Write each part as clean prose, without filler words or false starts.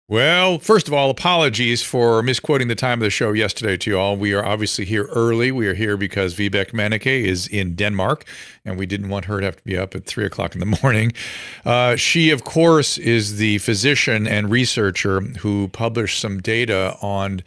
Well, first of all, apologies for misquoting the time of the show yesterday to you all. We are obviously here early. We are here because Vibeke Manniche is in Denmark, and we didn't want her to have to be up at 3 o'clock in the morning. She, of course, is the physician and researcher who published some data on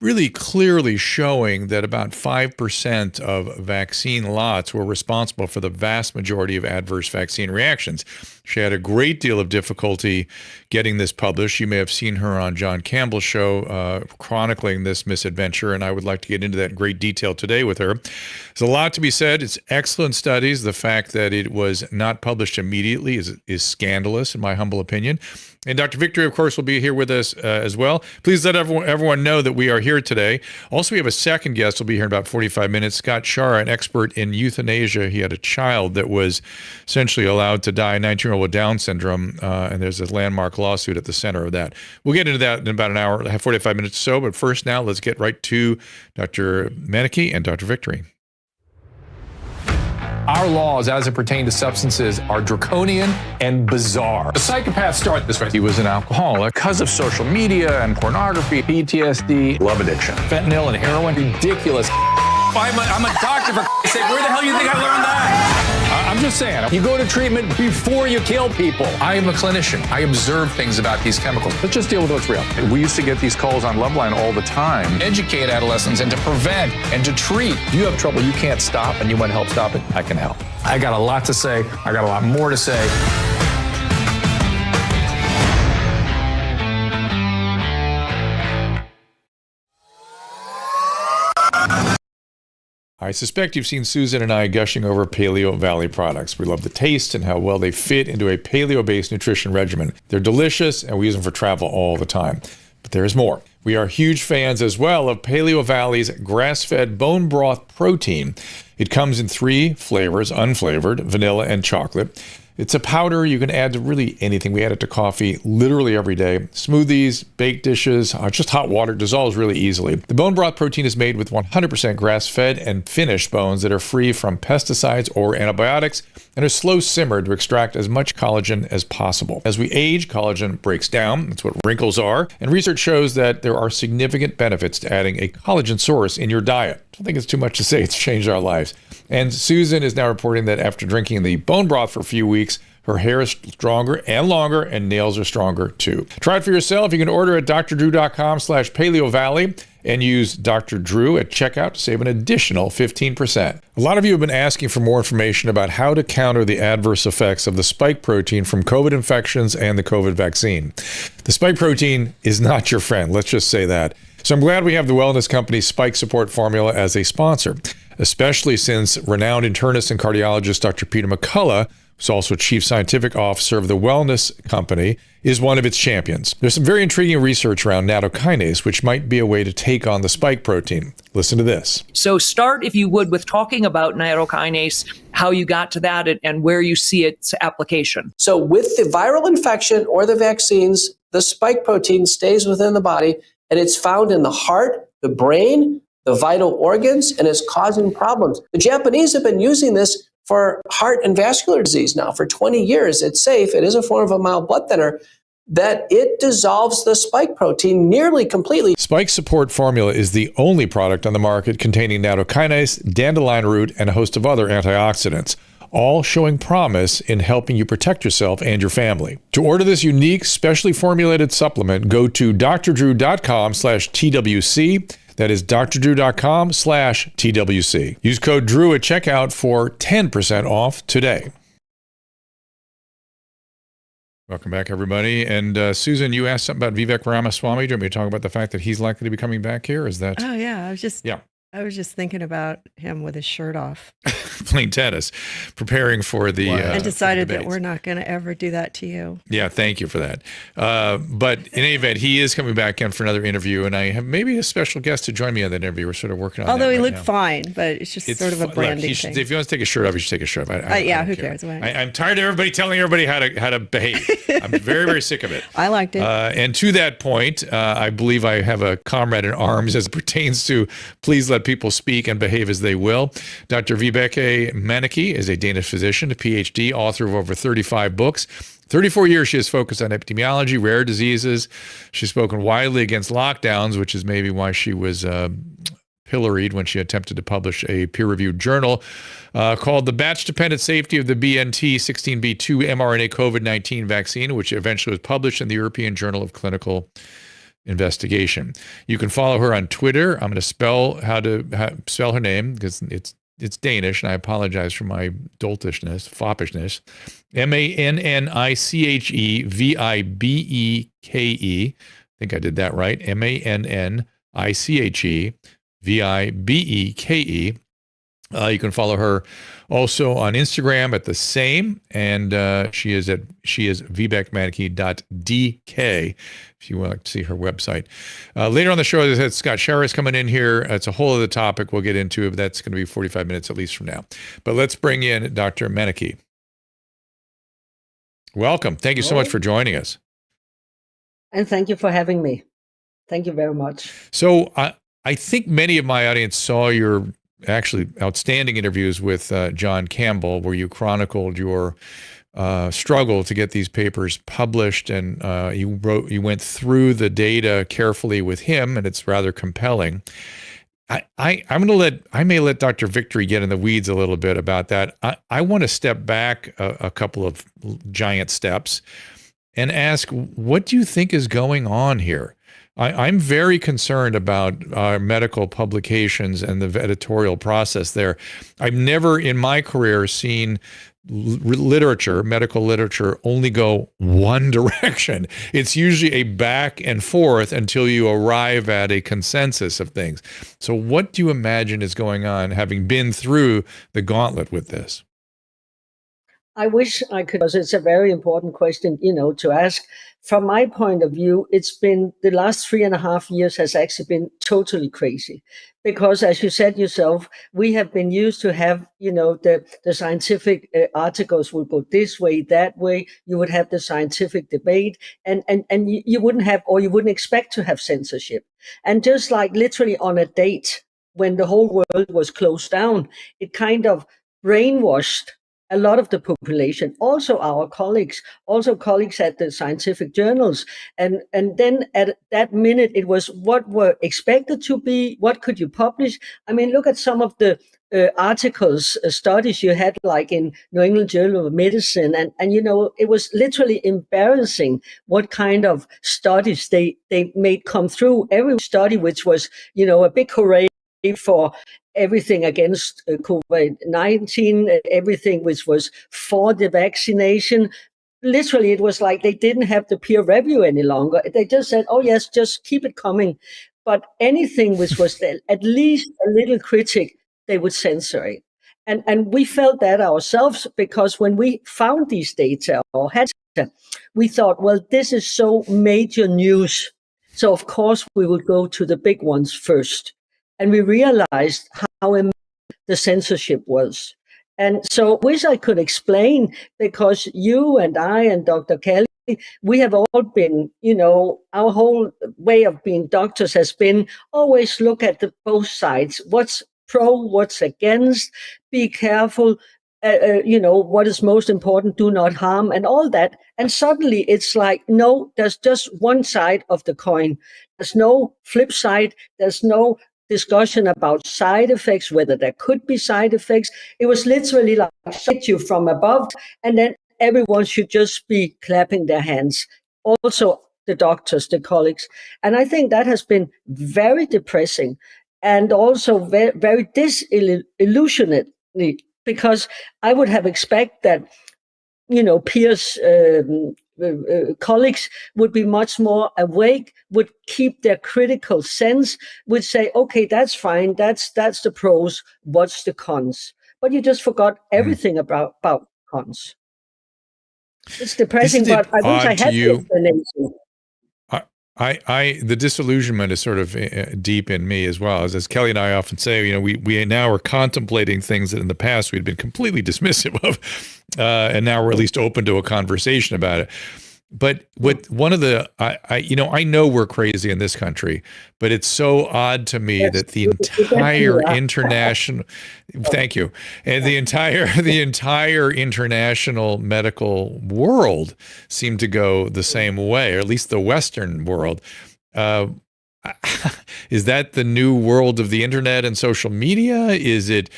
really clearly showing that about 5% of vaccine lots were responsible for the vast majority of adverse vaccine reactions. She had a great deal of difficulty getting this published. You may have seen her on John Campbell's show chronicling this misadventure, and I would like to get into that in great detail today with her. There's a lot to be said. It's excellent studies. The fact that it was not published immediately is scandalous, in my humble opinion. And Dr. Victory, of course, will be here with us as well. Please let everyone know that we are here today. Also, we have a second guest who'll be here in about 45 minutes, Scott Schara, an expert in euthanasia. He had a child that was essentially allowed to die, a 19-year-old with Down syndrome, and there's a landmark lawsuit at the center of that. We'll get into that in about an hour, 45 minutes or so, but first now, let's get right to Dr. Manniche and Dr. Victory. Our laws, as it pertains to substances, are draconian and bizarre. The psychopaths start this way. He was an alcoholic because of social media and pornography, PTSD, love addiction, fentanyl and heroin. Ridiculous. I'm a doctor, for Christ's sake. Where the hell do you think I learned that? I'm just saying, you go to treatment before you kill people. I am a clinician. I observe things about these chemicals. Let's just deal with what's real. We used to get these calls on Loveline all the time. Educate adolescents and to prevent and to treat. If you have trouble you can't stop and you want to help stop it, I can help. I got a lot to say. I got a lot more to say. I suspect you've seen Susan and I gushing over Paleo Valley products. We love the taste and how well they fit into a paleo-based nutrition regimen. They're delicious, and we use them for travel all the time. But there's more. We are huge fans as well of Paleo Valley's grass-fed bone broth protein. It comes in 3 flavors, unflavored, vanilla, and chocolate. It's a powder you can add to really anything. We add it to coffee literally every day. Smoothies, baked dishes, just hot water, dissolves really easily. The bone broth protein is made with 100% grass-fed and finished bones that are free from pesticides or antibiotics and are slow simmered to extract as much collagen as possible. As we age, collagen breaks down. That's what wrinkles are. And research shows that there are significant benefits to adding a collagen source in your diet. I don't think it's too much to say it's changed our lives. And Susan is now reporting that after drinking the bone broth for a few weeks, her hair is stronger and longer, and nails are stronger too. Try it for yourself. You can order at drdrew.com/paleovalley and use Dr. Drew at checkout to save an additional 15%. A lot of you have been asking for more information about how to counter the adverse effects of the spike protein from COVID infections and the COVID vaccine. The spike protein is not your friend. Let's just say that. So I'm glad we have the wellness company Spike Support Formula as a sponsor, especially since renowned internist and cardiologist Dr. Peter McCullough, who's also chief scientific officer of the wellness company, is one of its champions. There's some very intriguing research around nattokinase, which might be a way to take on the spike protein. Listen to this. So start, if you would, with talking about nattokinase, how you got to that and where you see its application. So with the viral infection or the vaccines, the spike protein stays within the body, and it's found in the heart, the brain, the vital organs, and is causing problems. The Japanese have been using this for heart and vascular disease now for 20 years. It's safe. It is a form of a mild blood thinner that it dissolves the spike protein nearly completely. Spike Support Formula is the only product on the market containing nattokinase, dandelion root, and a host of other antioxidants, all showing promise in helping you protect yourself and your family. To order this unique, specially formulated supplement, go to drdrew.com/TWC. That is drdrew.com/TWC. Use code DREW at checkout for 10% off today. Welcome back, everybody. And Susan, you asked something about Vivek Ramaswamy. Do you want me to talk about the fact that he's likely to be coming back here? Is that? Oh, yeah. I was just thinking about him with his shirt off. Playing tennis, preparing for the and decided that we're not going to ever do that to you. Yeah, thank you for that. But in any event, he is coming back in for another interview, and I have maybe a special guest to join me on that interview. We're sort of working on Although that he right looked now. fine, but it's just sort of a branding thing. If he wants to take his shirt off, he should take his shirt off. Yeah, who cares? I'm tired of everybody telling everybody how to behave. I'm very, very sick of it. I liked it. And to that point, I believe I have a comrade in arms as it pertains to please let people speak and behave as they will. Dr. Vibeke Manniche is a Danish physician, a PhD, author of over 35 books. 34 years she has focused on epidemiology, rare diseases. She's spoken widely against lockdowns, which is maybe why she was pilloried when she attempted to publish a peer-reviewed journal called The Batch-Dependent Safety of the BNT16B2 mRNA COVID-19 Vaccine, which eventually was published in the European Journal of Clinical Investigation. You can follow her on Twitter. I'm going to spell spell her name because it's Danish, and I apologize for my foppishness. MANNICHEVIBEKE. I think I did that right. MANNICHEVIBEKE. You can follow her also on Instagram at the same, and she is vibekmanniche.dk if you want to see her website. Later on the show, as I said, Scott Schara is coming in here. It's a whole other topic we'll get into, but that's going to be 45 minutes at least from now. But let's bring in Dr. Manniche. Welcome. Thank you so much for joining us. And thank you for having me. Thank you very much. So I think many of my audience saw your actually outstanding interviews with John Campbell, where you chronicled your struggle to get these papers published, and you went through the data carefully with him, and it's rather compelling. I may let Dr. Victory get in the weeds a little bit about that. I want to step back a couple of giant steps and ask, what do you think is going on here? I'm very concerned about our medical publications and the editorial process there. I've never in my career seen medical literature, only go one direction. It's usually a back and forth until you arrive at a consensus of things. So what do you imagine is going on, having been through the gauntlet with this? I wish I could, because it's a very important question, to ask. From my point of view, it's been the last 3.5 years has actually been totally crazy. Because as you said yourself, we have been used to have, the scientific articles will go this way, that way. You would have the scientific debate, and you wouldn't have, or you wouldn't expect to have censorship. And just like literally on a date, when the whole world was closed down, it kind of brainwashed a lot of the population, also our colleagues, at the scientific journals. And then at that minute, it was what were expected to be, what could you publish? I mean, look at some of the articles, studies you had, like in New England Journal of Medicine. And it was literally embarrassing what kind of studies they made come through. Every study, which was, a big hooray for everything against COVID-19, everything which was for the vaccination. Literally, it was like they didn't have the peer review any longer. They just said, oh, yes, just keep it coming. But anything which was at least a little critic, they would censor it. And we felt that ourselves, because when we found these data or had data, we thought, well, this is so major news. So, of course, we would go to the big ones first. And we realized how immense the censorship was. And so I wish I could explain, because you and I and Dr. Kelly, we have all been, our whole way of being doctors has been always look at both sides. What's pro, what's against, be careful, what is most important, do not harm, and all that. And suddenly it's like, no, there's just one side of the coin. There's no flip side. There's no discussion about side effects, whether there could be side effects. It was literally like hit you from above, and then everyone should just be clapping their hands. Also the doctors, the colleagues. And I think that has been very depressing, and also very, very disillusioned, because I would have expected that, peers, colleagues would be much more awake, would keep their critical sense, would say, okay, that's fine, that's the pros, what's the cons? But you just forgot everything about cons. It's depressing, but I wish I had the explanation. The disillusionment is sort of deep in me as well. As Kelly and I often say, we now are contemplating things that in the past we'd been completely dismissive of, and now we're at least open to a conversation about it. But what one of the I know we're crazy in this country, but it's so odd to me that the entire international thank you. And the entire international medical world seemed to go the same way, or at least the Western world. Is that the new world of the internet and social media? Is it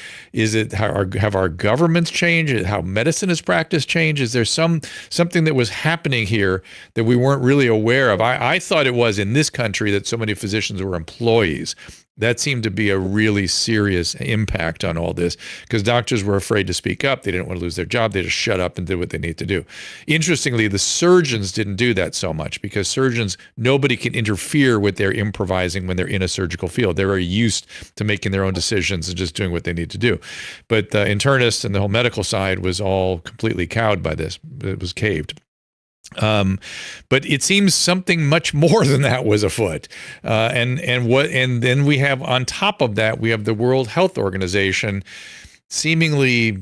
have our governments changed? How medicine is practiced changed? Is there something that was happening here that we weren't really aware of? I thought it was in this country that so many physicians were employees. That seemed to be a really serious impact on all this, because doctors were afraid to speak up. They didn't want to lose their job. They just shut up and did what they need to do. Interestingly, the surgeons didn't do that so much, because surgeons, nobody can interfere with their improvising when they're in a surgical field. They're very used to making their own decisions and just doing what they need to do. But the internists and the whole medical side was all completely cowed by this. It was caved. But it seems something much more than that was afoot. And then we have, on top of that, we have the World Health Organization seemingly,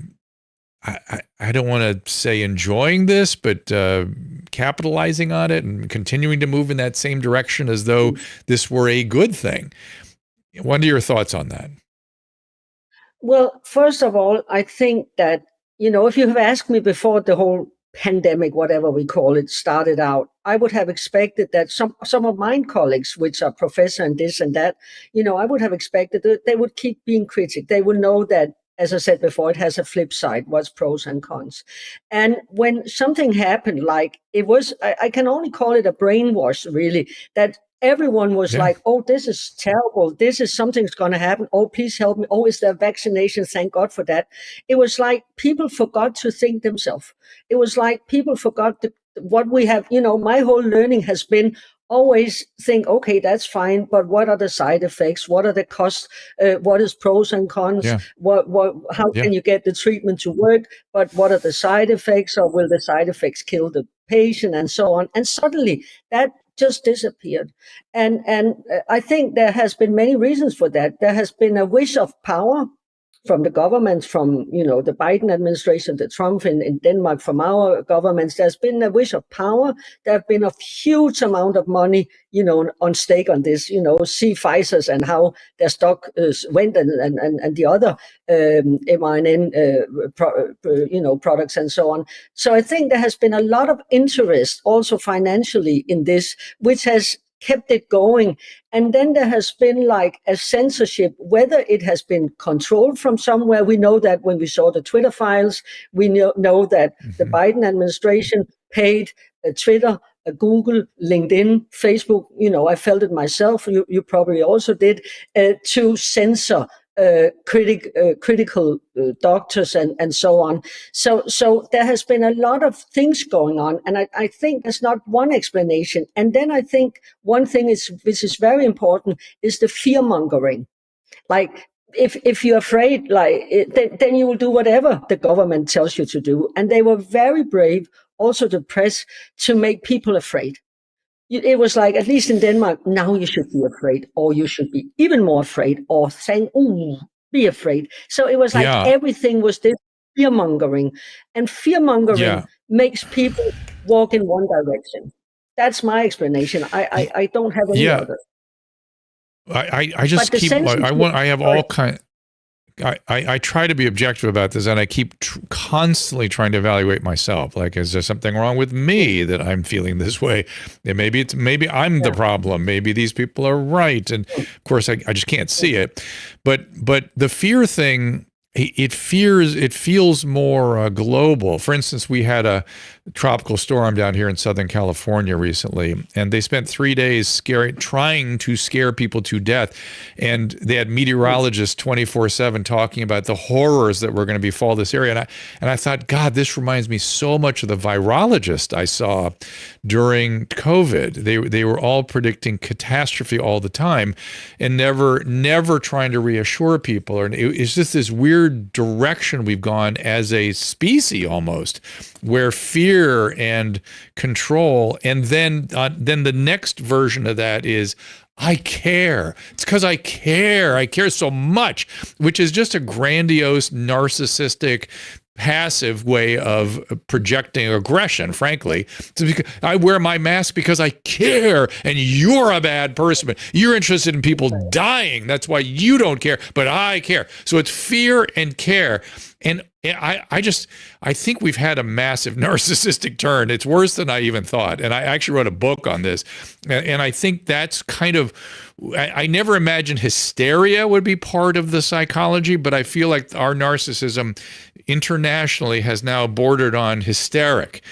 I don't want to say enjoying this, but capitalizing on it and continuing to move in that same direction as though this were a good thing. What are your thoughts on that? Well, first of all, I think that, if you have asked me before the whole pandemic, whatever we call it, started out, I would have expected that some of my colleagues, which are professor and this and that, I would have expected that they would keep being critical. They would know that, as I said before, it has a flip side, what's pros and cons. And when something happened, like it was, I can only call it a brainwash, really, that everyone was like, oh, this is terrible. This is something's going to happen. Oh, please help me. Oh, is there vaccination? Thank God for that. It was like people forgot to think themselves. It was like people forgot what we have. My whole learning has been always think, okay, that's fine, but what are the side effects? What are the costs? What is pros and cons? Yeah. How can you get the treatment to work? But what are the side effects? Or will the side effects kill the patient and so on? And suddenly that just disappeared. And I think there has been many reasons for that. There has been a wish of power from the government, from the Biden administration, the Trump in Denmark, from our governments. There's been a wish of power. There have been a huge amount of money, on stake on this. See Pfizer's and how their stock went, and the other mRNA products and so on. So I think there has been a lot of interest, also financially, in this, which has kept it going. And then there has been like a censorship, whether it has been controlled from somewhere. We know that when we saw the Twitter files, we know that the Biden administration paid Twitter, Google, LinkedIn, Facebook, I felt it myself, you probably also did, to censor critical doctors and so on. So there has been a lot of things going on, and I think there's not one explanation. And then I think one thing which is very important is the fear mongering. Like if you're afraid, then you will do whatever the government tells you to do. And they were very brave, also the press, to make people afraid. It was like, at least in Denmark, now you should be afraid, or you should be even more afraid, or saying, oh, be afraid. So it was like everything was this fear-mongering. And fear-mongering makes people walk in one direction. That's my explanation. I don't have any other. I just keep, I have all kinds. I try to be objective about this, and I keep constantly trying to evaluate myself. Like, is there something wrong with me that I'm feeling this way? And maybe I'm the problem. Maybe these people are right. And of course, I just can't see it. But the fear thing, it feels more global. For instance, we had a tropical storm down here in Southern California recently, and they spent 3 days trying to scare people to death. And they had meteorologists 24/7 talking about the horrors that were going to befall this area. And I thought, God, this reminds me so much of the virologists I saw during COVID. They were all predicting catastrophe all the time, and never trying to reassure people. And it's just this weird direction we've gone as a species, almost, where fear and control, and then the next version of that is, I care. It's because I care. I care so much, which is just a grandiose, narcissistic, passive way of projecting aggression, frankly. I wear my mask because I care, and you're a bad person. You're interested in people dying. That's why you don't care, but I care. So it's fear and care. And I think we've had a massive narcissistic turn. It's worse than I even thought. And I actually wrote a book on this. And I think that's kind of, I never imagined hysteria would be part of the psychology, but I feel like our narcissism internationally has now bordered on hysteric.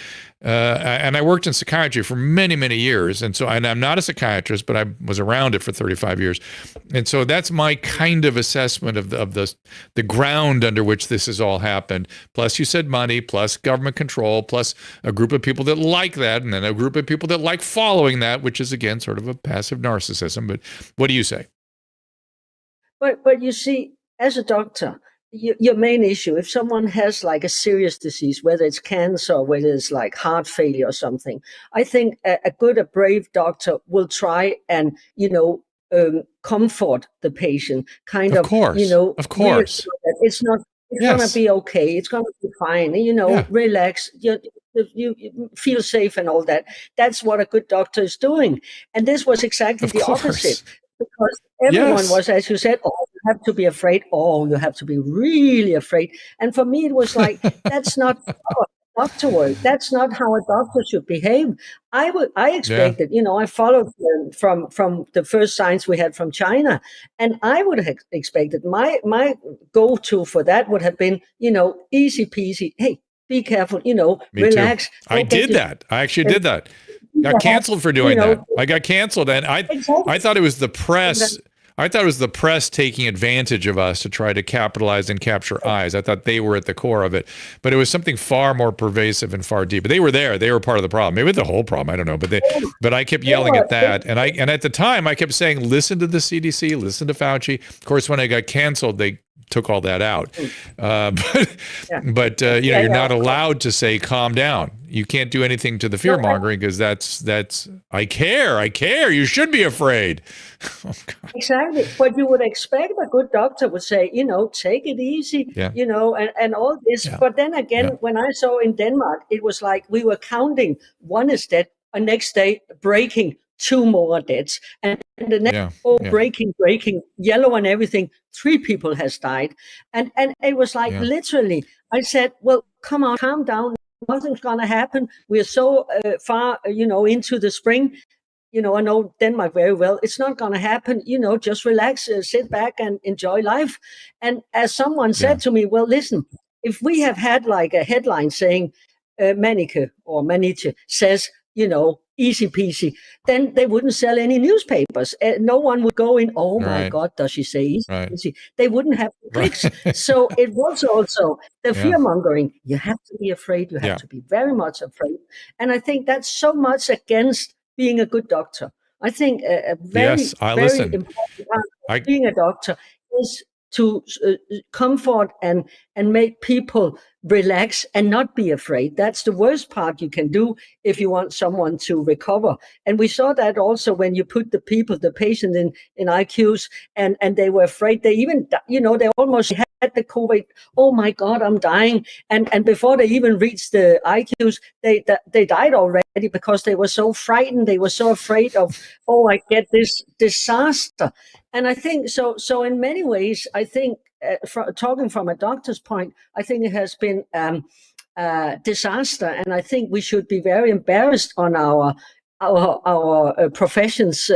And I worked in psychiatry for many, many years. And I'm not a psychiatrist, but I was around it for 35 years. And so that's my kind of assessment of the ground under which this has all happened. Plus, you said money, plus government control, plus a group of people that like that, and then a group of people that like following that, which is, again, sort of a passive narcissism. But what do you say? But you see, as a doctor, your main issue, if someone has like a serious disease, whether it's cancer or whether it's like heart failure or something, I think a brave doctor will try and, comfort the patient, of course. It's going to be okay. It's going to be fine. Relax. You feel safe and all that. That's what a good doctor is doing. And this was exactly the opposite. Because everyone was, as you said, oh, you have to be afraid. Oh, you have to be really afraid. And for me, it was like, that's not how a doctor work. That's not how a doctor should behave. I expected, I followed from the first signs we had from China, and I would have expected my go-to for that would have been, easy peasy. Hey, be careful, relax. I did that. I actually did that. Got canceled for doing that. I got canceled, and I thought it was the press. I thought it was the press taking advantage of us to try to capitalize and capture eyes. I thought they were at the core of it, but it was something far more pervasive and far deeper. They were there. They were part of the problem. Maybe the whole problem. I don't know. But I kept yelling at that, and at the time I kept saying, "Listen to the CDC. Listen to Fauci." Of course, when I got canceled, they took all that out. But you're not allowed to say calm down. You can't do anything to the fear mongering because that's I care. You should be afraid. Oh, exactly. But you would expect a good doctor would say, take it easy, and all this. Yeah. But then again, when I saw in Denmark, it was like we were counting one is dead, and next day breaking 2 more deaths, and the next breaking, yellow and everything. 3 people has died, and it was like literally. I said, "Well, come on, calm down. Nothing's gonna happen. We're so far, into the spring. I know Denmark very well. It's not gonna happen. Just relax, sit back, and enjoy life." And as someone said to me, "Well, listen, if we have had like a headline saying Manniche says, easy peasy, then they wouldn't sell any newspapers. No one would go in, oh my God, does she say easy peasy? They wouldn't have clicks." So it was also the fear mongering. You have to be afraid. You have to be very much afraid. And I think that's so much against being a good doctor. I think a very important part of being a doctor is to comfort and make people relax and not be afraid. That's the worst part you can do if you want someone to recover. And we saw that also when you put the patient in IQs and they were afraid. They even, they almost had the COVID. Oh my God, I'm dying. And before they even reached the IQs, they died already because they were so frightened. They were so afraid of, oh, I get this disaster. And I think so in many ways, I think talking from a doctor's point, I think it has been disaster. And I think we should be very embarrassed on our professions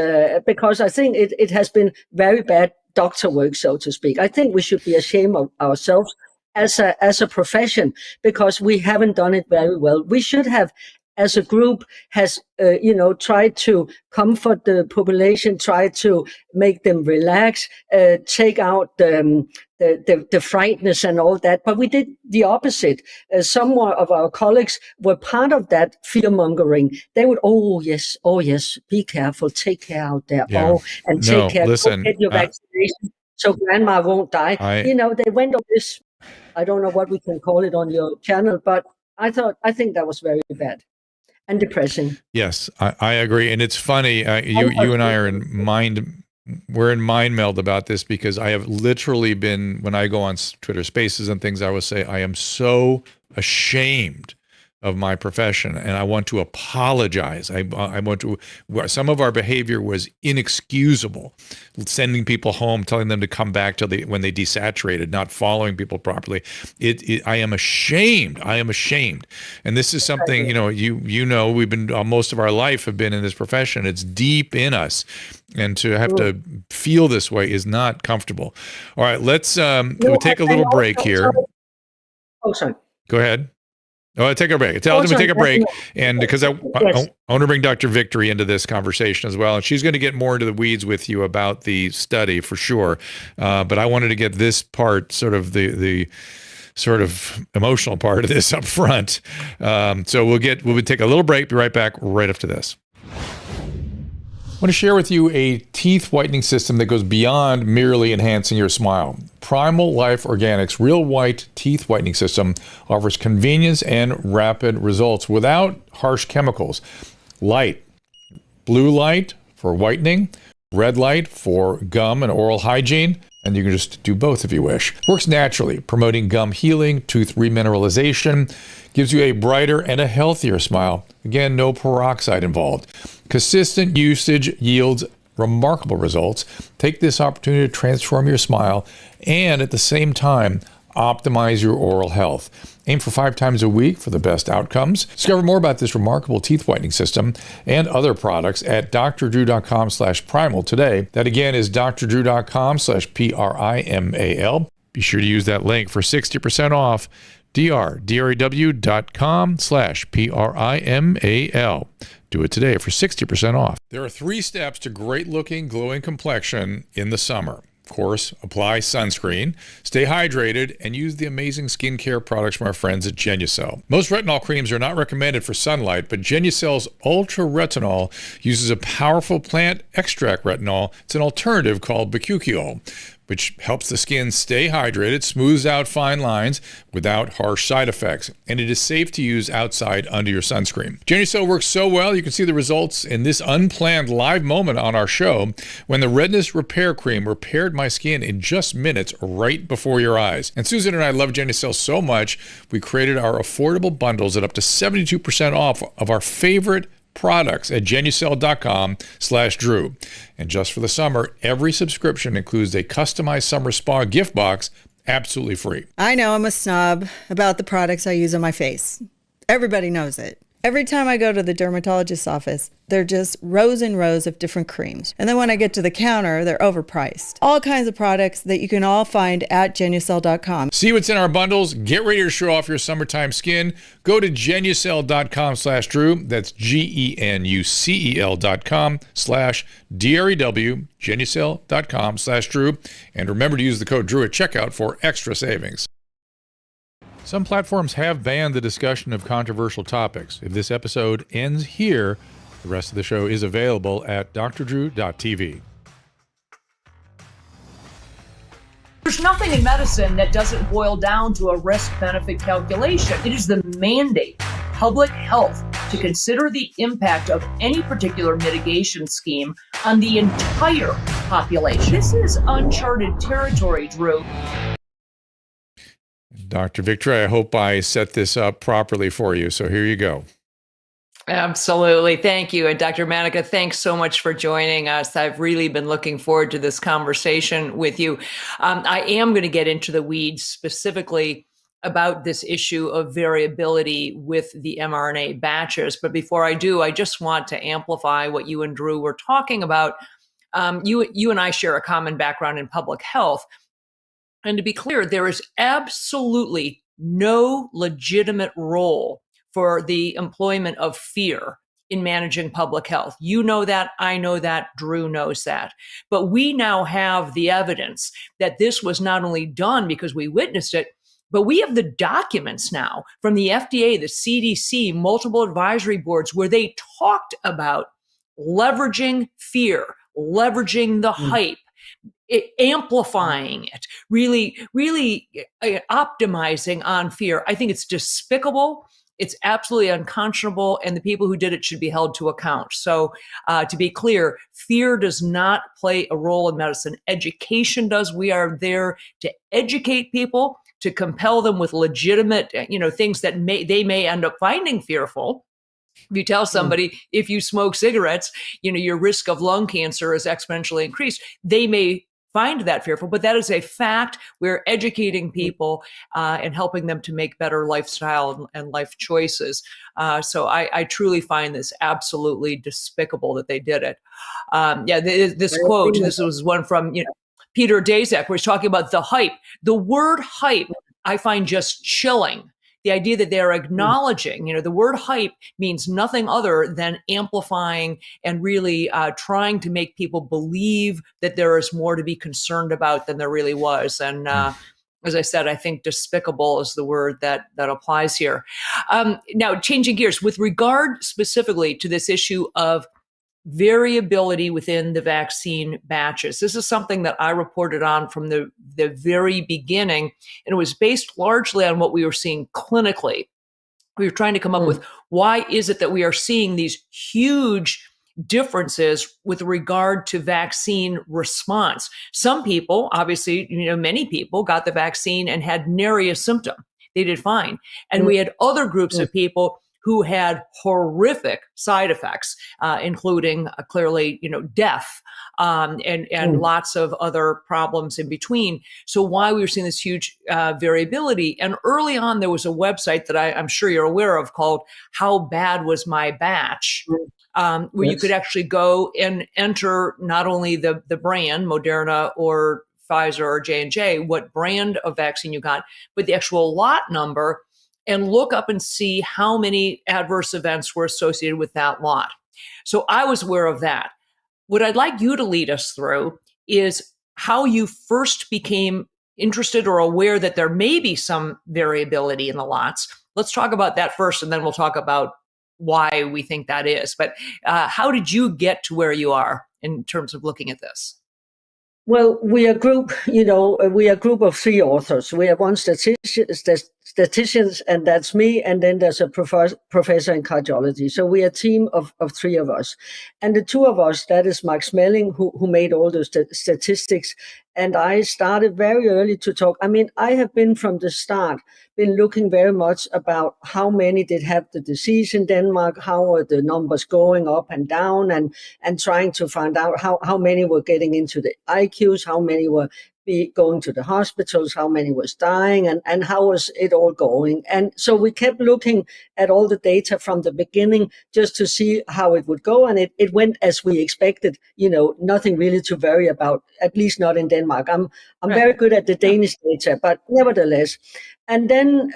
because I think it has been very bad doctor work, so to speak. I think we should be ashamed of ourselves as a profession because we haven't done it very well. We should have, as a group, has tried to comfort the population, try to make them relax, take out the frightness and all that. But we did the opposite. Some of our colleagues were part of that fear mongering. They would, oh yes, be careful, take care out there, take care, listen, get your vaccination so grandma won't die. They went on this. I don't know what we can call it on your channel, but I think that was very bad. And depressing. Yes, I agree. And it's funny. You and I are in we're in mind meld about this because I have literally been, when I go on Twitter Spaces and things, I will say, I am so ashamed of my profession, and I want to apologize. I want to. Some of our behavior was inexcusable, sending people home, telling them to come back till when they desaturated, not following people properly. I am ashamed. I am ashamed, and this is something you know we've been most of our life have been in this profession. It's deep in us, and to have to feel this way is not comfortable. All right, let's we'll take a little break here. Oh, sorry. Go ahead. Oh, take a break. Tell them to take a break. And because I want to bring Dr. Victory into this conversation as well. And she's going to get more into the weeds with you about the study for sure. But I wanted to get this part, sort of the sort of emotional part of this up front. So we'll take a little break, be right back right after this. I want to share with you a teeth whitening system that goes beyond merely enhancing your smile. Primal Life Organics Real White Teeth Whitening System offers convenience and rapid results without harsh chemicals. Light, blue light for whitening, red light for gum and oral hygiene, and you can just do both if you wish. Works naturally, promoting gum healing, tooth remineralization, gives you a brighter and a healthier smile. Again, no peroxide involved. Consistent usage yields remarkable results. Take this opportunity to transform your smile and at the same time, optimize your oral health. Aim for 5 times a week for the best outcomes. Discover more about this remarkable teeth whitening system and other products at drdrew.com/primal today. That again is drdrew.com/primal. Be sure to use that link for 60% off. drdrew.com/primal. Do it today for 60% off. There are 3 steps to great-looking, glowing complexion in the summer. Of course, apply sunscreen, stay hydrated, and use the amazing skincare products from our friends at Genucel. Most retinol creams are not recommended for sunlight, but Genucel's Ultra Retinol uses a powerful plant extract retinol. It's an alternative called bakuchiol, which helps the skin stay hydrated, smooths out fine lines without harsh side effects, and it is safe to use outside under your sunscreen. Genucel works so well, you can see the results in this unplanned live moment on our show when the Redness Repair Cream repaired my skin in just minutes right before your eyes. And Susan and I love Genucel so much, we created our affordable bundles at up to 72% off of our favorite products at genucel.com/Drew. And just for the summer, every subscription includes a customized summer spa gift box absolutely free. I know I'm a snob about the products I use on my face. Everybody knows it. Every time I go to the dermatologist's office, they're just rows and rows of different creams. And then when I get to the counter, they're overpriced. All kinds of products that you can all find at genucel.com. See what's in our bundles. Get ready to show off your summertime skin. Go to genucel.com/Drew. That's genucel.com/DREW. Genucel.com/Drew. And remember to use the code Drew at checkout for extra savings. Some platforms have banned the discussion of controversial topics. If this episode ends here, the rest of the show is available at drdrew.tv. There's nothing in medicine that doesn't boil down to a risk-benefit calculation. It is the mandate of public health to consider the impact of any particular mitigation scheme on the entire population. This is uncharted territory, Drew. Dr. Victory, I hope I set this up properly for you. So here you go. Absolutely. Thank you. And Dr. Manniche, thanks so much for joining us. I've really been looking forward to this conversation with you. I am going to get into the weeds specifically about this issue of variability with the mRNA batches. But before I do, I just want to amplify what you and Drew were talking about. You and I share a common background in public health. And to be clear, there is absolutely no legitimate role for the employment of fear in managing public health. You know that, I know that, Drew knows that. But we now have the evidence that this was not only done because we witnessed it, but we have the documents now from the FDA, the CDC, multiple advisory boards where they talked about leveraging fear, leveraging the hype, amplifying it, really optimizing on fear. I think it's despicable. It's absolutely unconscionable, and the people who did it should be held to account. So to be clear, fear does not play a role in medicine. Education does. We are there to educate people, to compel them with legitimate, things that they may end up finding fearful. If you tell somebody, if you smoke cigarettes, your risk of lung cancer is exponentially increased, they may find that fearful, but that is a fact. We're educating people and helping them to make better lifestyle and life choices. So I truly find this absolutely despicable that they did it. This quote, this was one from Peter Daszak, where he's talking about the hype. The word hype, I find just chilling. The idea that they're acknowledging, the word hype means nothing other than amplifying and really trying to make people believe that there is more to be concerned about than there really was. And as I said, I think despicable is the word that applies here. Now, changing gears, with regard specifically to this issue of variability within the vaccine batches. This is something that I reported on from the very beginning, and it was based largely on what we were seeing clinically. We were trying to come up with why is it that we are seeing these huge differences with regard to vaccine response. Some people, obviously, many people got the vaccine and had nary a symptom. They did fine. And we had other groups of people who had horrific side effects, including clearly, death and lots of other problems in between. So why we were seeing this huge variability. And early on, there was a website that I'm sure you're aware of called How Bad Was My Batch? Where you could actually go and enter not only the brand, Moderna or Pfizer or J&J, what brand of vaccine you got, but the actual lot number, and look up and see how many adverse events were associated with that lot. So I was aware of that. What I'd like you to lead us through is how you first became interested or aware that there may be some variability in the lots. Let's talk about that first, and then we'll talk about why we think that is. But how did you get to where you are in terms of looking at this? Well, we are a group, we are a group of 3 authors. We have one statisticians, and that's me, and then there's a professor in cardiology. So we are a team of 3 of us. And the 2 of us, that is Mark Smelling, who made all the statistics, and I started very early to talk. I mean, I have been from the start, been looking very much about how many did have the disease in Denmark, how are the numbers going up and down, and trying to find out how many were getting into the IQs, how many were going to the hospitals, how many was dying, and how was it all going. And so we kept looking at all the data from the beginning just to see how it would go. And it went as we expected, nothing really to worry about, at least not in Denmark. I'm very good at the Danish data, but nevertheless. And then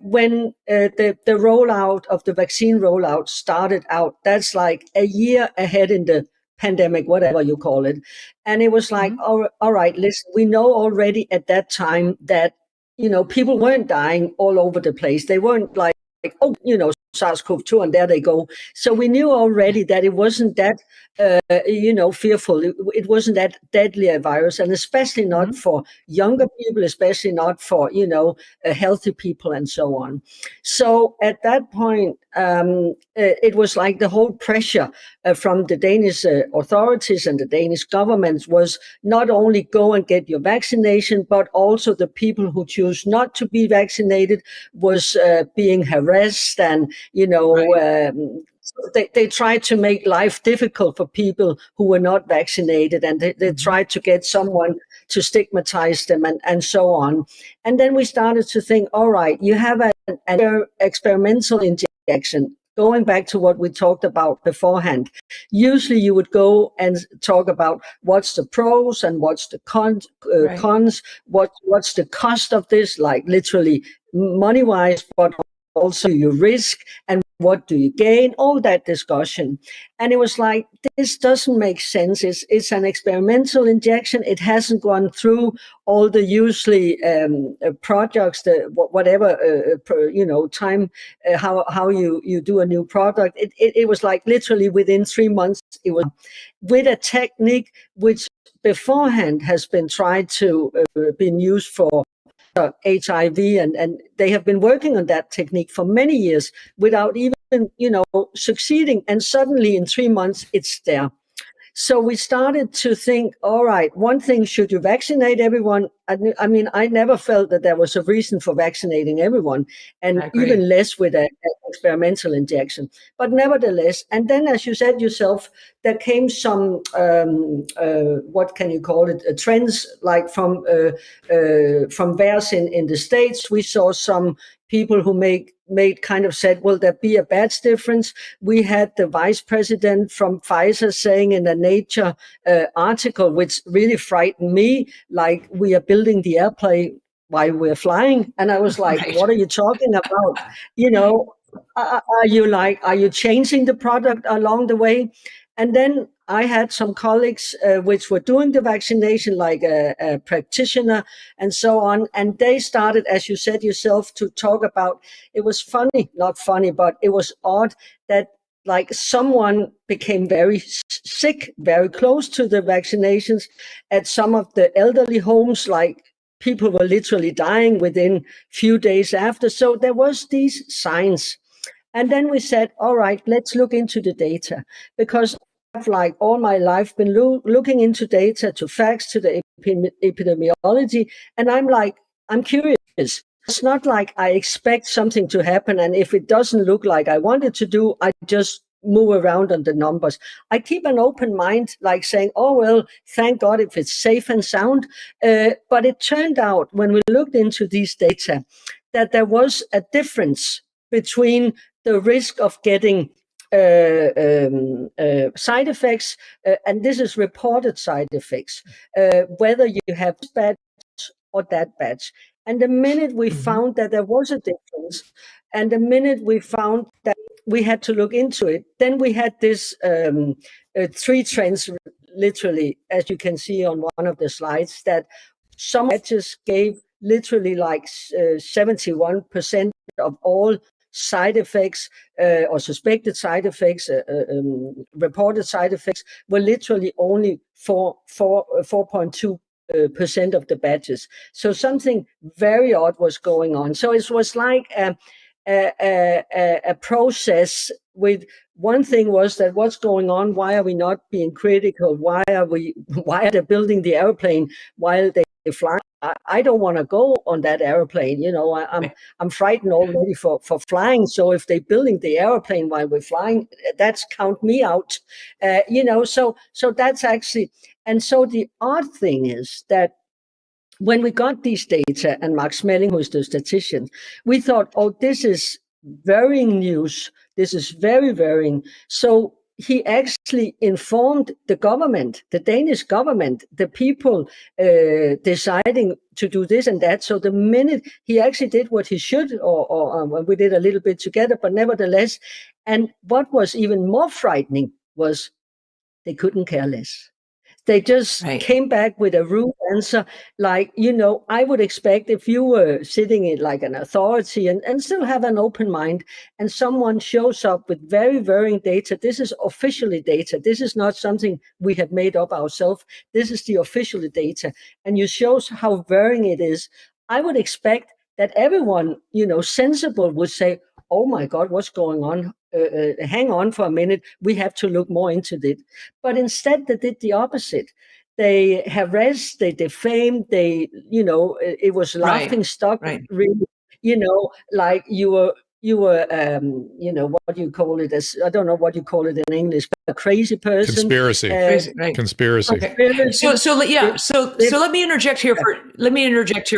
when the rollout of the vaccine rollout started out, that's like a year ahead in the pandemic, whatever you call it. And it was like, all right, listen, we know already at that time that, people weren't dying all over the place. They weren't like, SARS-CoV-2 and there they go. So we knew already that it wasn't that, fearful. It wasn't that deadly a virus, and especially not for younger people, especially not for, healthy people and so on. So at that point, it was like the whole pressure from the Danish authorities and the Danish government was not only go and get your vaccination, but also the people who choose not to be vaccinated was being harassed, and they tried to make life difficult for people who were not vaccinated, and they tried to get someone to stigmatize them and so on. And then we started to think, all right, you have an experimental injection. Going back to what we talked about beforehand, usually you would go and talk about what's the pros and what's the cons, what's the cost of this, like literally money-wise, but also your risk and what do you gain, all that discussion. And it was like, this doesn't make sense. It's an experimental injection. It hasn't gone through all the usually projects, time, how you do a new product. It was like literally within 3 months, it was with a technique which beforehand has been tried to been used for HIV, and they have been working on that technique for many years without even, succeeding. And suddenly in 3 months, it's there. So we started to think, all right, one thing, should you vaccinate everyone? I mean, I never felt that there was a reason for vaccinating everyone, and even less with an experimental injection. But nevertheless, and then, as you said yourself, there came some, what can you call it, trends, like from VAERS in the States. We saw some people who made kind of said, will there be a batch difference? We had the vice president from Pfizer saying in a Nature article, which really frightened me, like, we are building the airplane while we're flying. And I was like, what are you talking about? Are you changing the product along the way? And then I had some colleagues which were doing the vaccination, like a practitioner and so on. And they started, as you said yourself, to talk about, it was funny, not funny, but it was odd that like someone became very sick, very close to the vaccinations at some of the elderly homes, like people were literally dying within few days after. So there was these signs. And then we said, all right, let's look into the data, because I've, like all my life, been looking into data, to facts, to the epidemiology. And I'm curious. It's not like I expect something to happen, and if it doesn't look like I want it to do, I just move around on the numbers. I keep an open mind, like saying, oh, well, thank God if it's safe and sound. But it turned out, when we looked into these data, that there was a difference between the risk of getting side effects, and this is reported side effects, whether you have this batch or that batch. And the minute we found that there was a difference, and the minute we found that we had to look into it, then we had this 3 trends, literally, as you can see on one of the slides, that some batches gave literally like 71% of all side effects or suspected side effects, reported side effects, were literally only 4.2% of the batches. So something very odd was going on. So it was like a process with one thing was that what's going on? Why are we not being critical? Why are they building the airplane while they fly? I don't want to go on that airplane. I'm frightened already for flying. So if they're building the airplane while we're flying, that's count me out. So that's actually, and so the odd thing is that when we got these data, and Mark Smelling, who is the statistician, we thought, oh, this is worrying news. This is very worrying. So he actually informed the government, the Danish government, the people deciding to do this and that. So the minute he actually did what he should, or we did a little bit together, but nevertheless. And what was even more frightening was they couldn't care less. They just came back with a rude answer. Like, I would expect if you were sitting in like an authority and still have an open mind, and someone shows up with very varying data. This is officially data. This is not something we have made up ourselves. This is the official data. And you show how varying it is. I would expect that everyone, sensible would say, oh my God, what's going on? Hang on for a minute. We have to look more into it. But instead, they did the opposite. They harassed, they defamed, it was laughing stock. Really, like you were, what do you call it? I don't know what you call it in English, but a crazy person. Conspiracy. Conspiracy. Okay. So let me interject here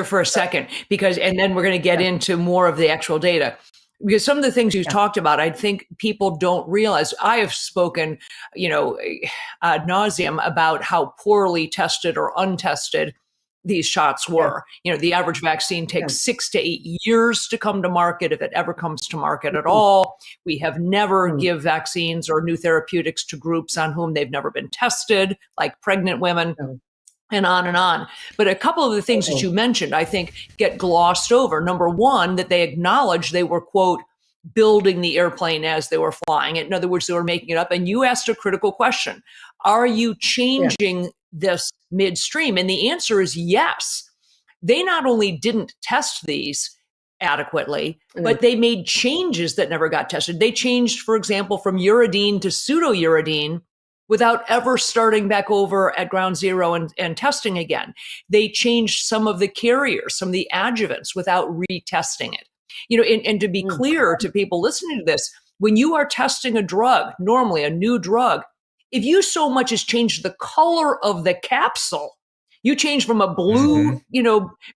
for a second, and then we're going to get into more of the actual data. Because some of the things you talked about, I think people don't realize. I have spoken, ad nauseum about how poorly tested or untested these shots were. The average vaccine takes 6 to 8 years to come to market, if it ever comes to market at all. We have never give vaccines or new therapeutics to groups on whom they've never been tested, like pregnant women. And on and on. But a couple of the things that you mentioned, I think, get glossed over. Number one, that they acknowledged they were, quote, building the airplane as they were flying it. In other words, they were making it up. And you asked a critical question. Are you changing this midstream? And the answer is yes. they not only didn't test these adequately, but they made changes that never got tested. They changed, for example, from uridine to pseudouridine without ever starting back over at ground zero and testing again. They changed some of the carriers, some of the adjuvants without retesting it. And to be clear to people listening to this, when you are testing a drug, normally a new drug, if you so much as change the color of the capsule, you change from a blue,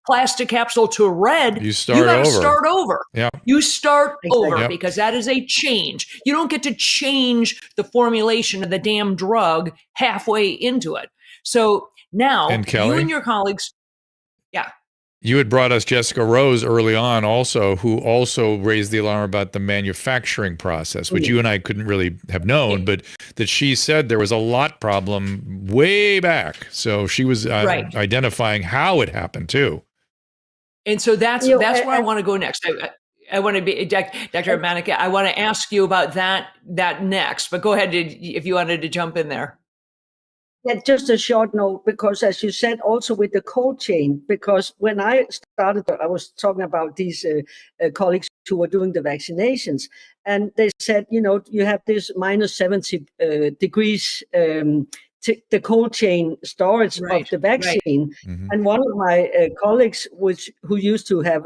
plastic capsule to red, you got to start over. Yeah. You start over Yep. because that is a change. You don't get to change the formulation of the damn drug halfway into it. So now And Kelly, you and your colleagues, you had brought us Jessica Rose early on also, who also raised the alarm about the manufacturing process, which you and I couldn't really have known, but that she said there was a lot problem way back. So she was identifying how it happened too. And so that's where I want to go next. I want to be Dr. Manniche. I want to ask you about that next, but go ahead if you wanted to jump in there. Yeah, just a short note, because as you said, also with the cold chain, because when I started, I was talking about these colleagues who were doing the vaccinations, and they said, you have this minus 70 degrees, the cold chain storage of the vaccine. Right. Mm-hmm. And one of my colleagues, who used to have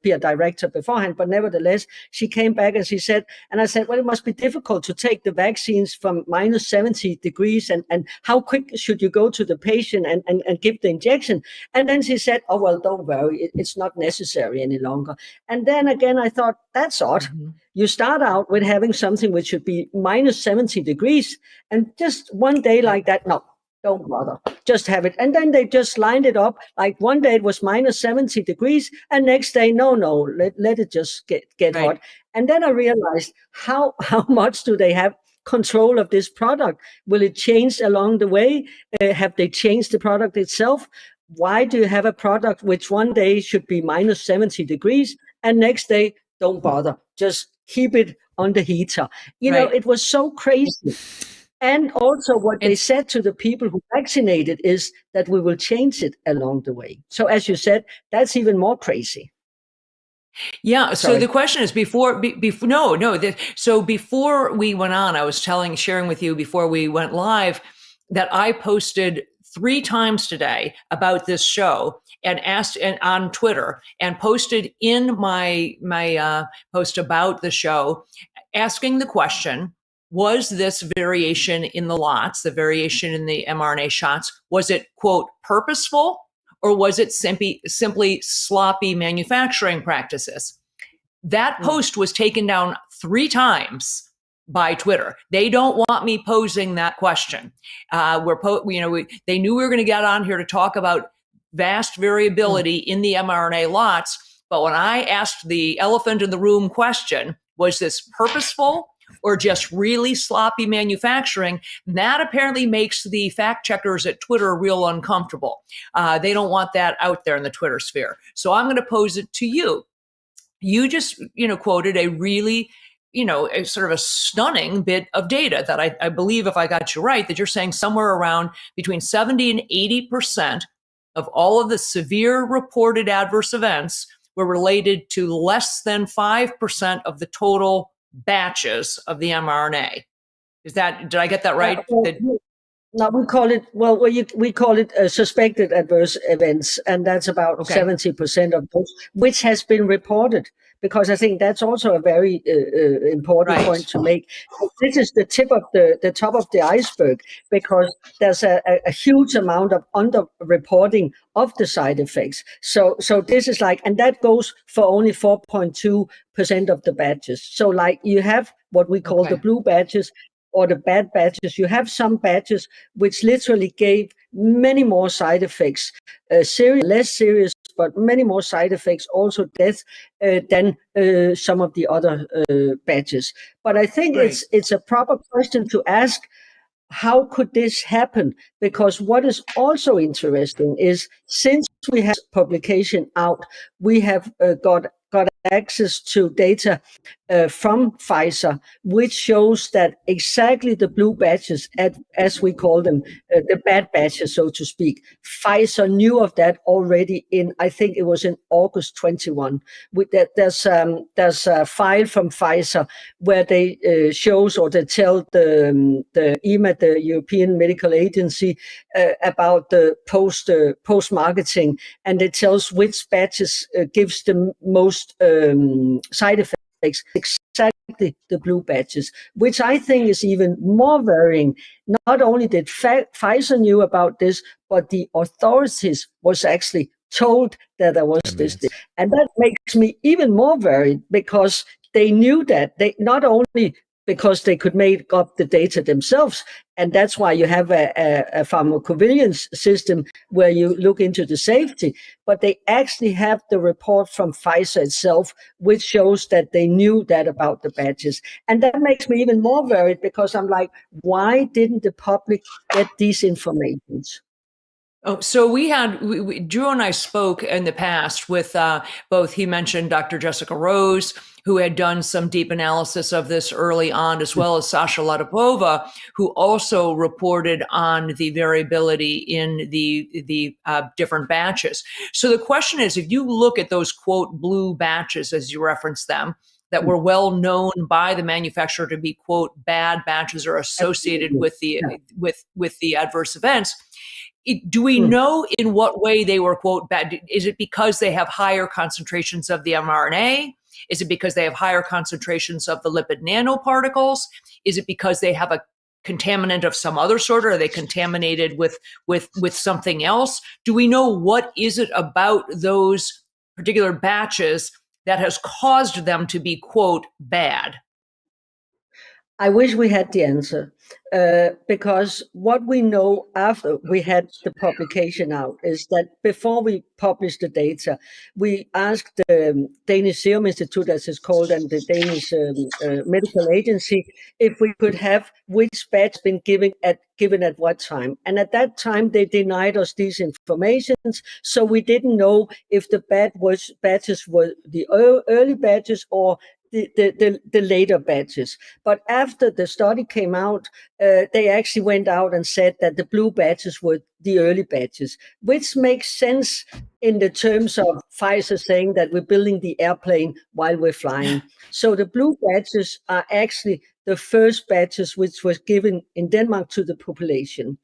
be a director beforehand, but nevertheless, she came back and she said, and I said, well, it must be difficult to take the vaccines from minus 70 degrees, and how quick should you go to the patient and give the injection? And then she said, oh, well, don't worry, it's not necessary any longer. And then again, I thought, that's odd. Mm-hmm. You start out with having something which should be minus 70 degrees, and just one day like that, no, don't bother, just have it. And then they just lined it up. Like one day it was minus 70 degrees, and next day, no, let it just get hot. And then I realized how much do they have control of this product? Will it change along the way? Have they changed the product itself? Why do you have a product which one day should be minus 70 degrees, and next day, don't bother, just keep it on the heater? It was so crazy. And also what they said to the people who vaccinated is that we will change it along the way. So as you said, that's even more crazy. Yeah. So the question is before we went on, I was sharing with you before we went live that I posted 3 times today about this show and asked on Twitter and posted in my post about the show, asking the question, was this variation in the lots, the variation in the mRNA shots, was it, quote, purposeful, or was it simply sloppy manufacturing practices? That post was taken down 3 times by Twitter. They don't want me posing that question. They knew we were going to get on here to talk about vast variability in the mRNA lots. But when I asked the elephant in the room question, was this purposeful or just really sloppy manufacturing? That apparently makes the fact checkers at Twitter real uncomfortable. They don't want that out there in the Twitter sphere. So I'm going to pose it to you. You just, quoted a really, a sort of a stunning bit of data that I believe, if I got you right, that you're saying somewhere around between 70 and 80% of all of the severe reported adverse events were related to less than 5% of the total batches of the mRNA. Did I get that right? No, we call it, we call it suspected adverse events, and that's about 70% of those, which has been reported, because I think that's also a very important point to make. This is the tip of the top of the iceberg, because there's a huge amount of underreporting of the side effects. So this is and that goes for only 4.2% of the batches. So you have what we call the blue batches, or the bad batches. You have some batches which literally gave many more side effects, less serious, but many more side effects, also death, than some of the other batches. But I think it's a proper question to ask, how could this happen? Because what is also interesting is, since we have publication out, we have got access to data from Pfizer, which shows that exactly the blue batches, as we call them, the bad batches, so to speak, Pfizer knew of that already in, I think it was in August 21. With that, there's a file from Pfizer where they shows, or they tell the EMA, the European Medical Agency, about the post marketing, and it tells which batches gives the most side effects. Exactly the blue batches, which I think is even more worrying. Not only did Pfizer knew about this, but the authorities was actually told that there was this. And that makes me even more worried, because they knew that. They not only because they could make up the data themselves, and that's why you have a pharmacovigilance system where you look into the safety, but they actually have the report from Pfizer itself, which shows that they knew that about the batches. And that makes me even more worried, because I'm like, why didn't the public get these informations? Oh, so Drew and I spoke in the past with both, he mentioned Dr. Jessica Rose, who had done some deep analysis of this early on, as well as Sasha Latipova, who also reported on the variability in the different batches. So the question is, if you look at those, quote, blue batches, as you reference them, that were well known by the manufacturer to be, quote, bad batches or associated with the adverse events, do we know in what way they were, quote, bad? Is it because they have higher concentrations of the mRNA? Is it because they have higher concentrations of the lipid nanoparticles? Is it because they have a contaminant of some other sort, or are they contaminated with something else? Do we know what is it about those particular batches that has caused them to be, quote, bad? I wish we had the answer, because what we know after we had the publication out is that before we published the data, we asked the Danish Serum Institute, as it's called, and the Danish Medical Agency, if we could have which batch been given at what time. And at that time, they denied us these informations, so we didn't know if the batches were the early batches or the later batches. But after the study came out, they actually went out and said that the blue batches were the early batches, which makes sense in the terms of Pfizer saying that we're building the airplane while we're flying. So the blue batches are actually the first batches which was given in Denmark to the population.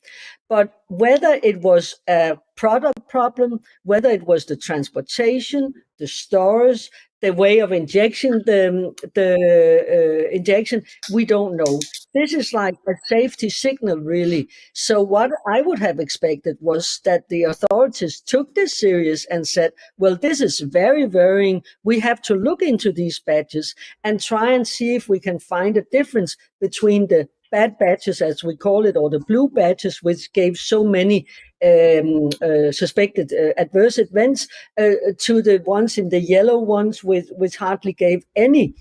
But whether it was a product problem, whether it was the transportation, the storage, the way of injection, the injection, we don't know. This is like a safety signal, really. So what I would have expected was that the authorities took this serious and said, well, this is very worrying. We have to look into these batches and try and see if we can find a difference between the bad batches, as we call it, or the blue batches, which gave so many suspected adverse events, to the ones in the yellow ones, which hardly gave any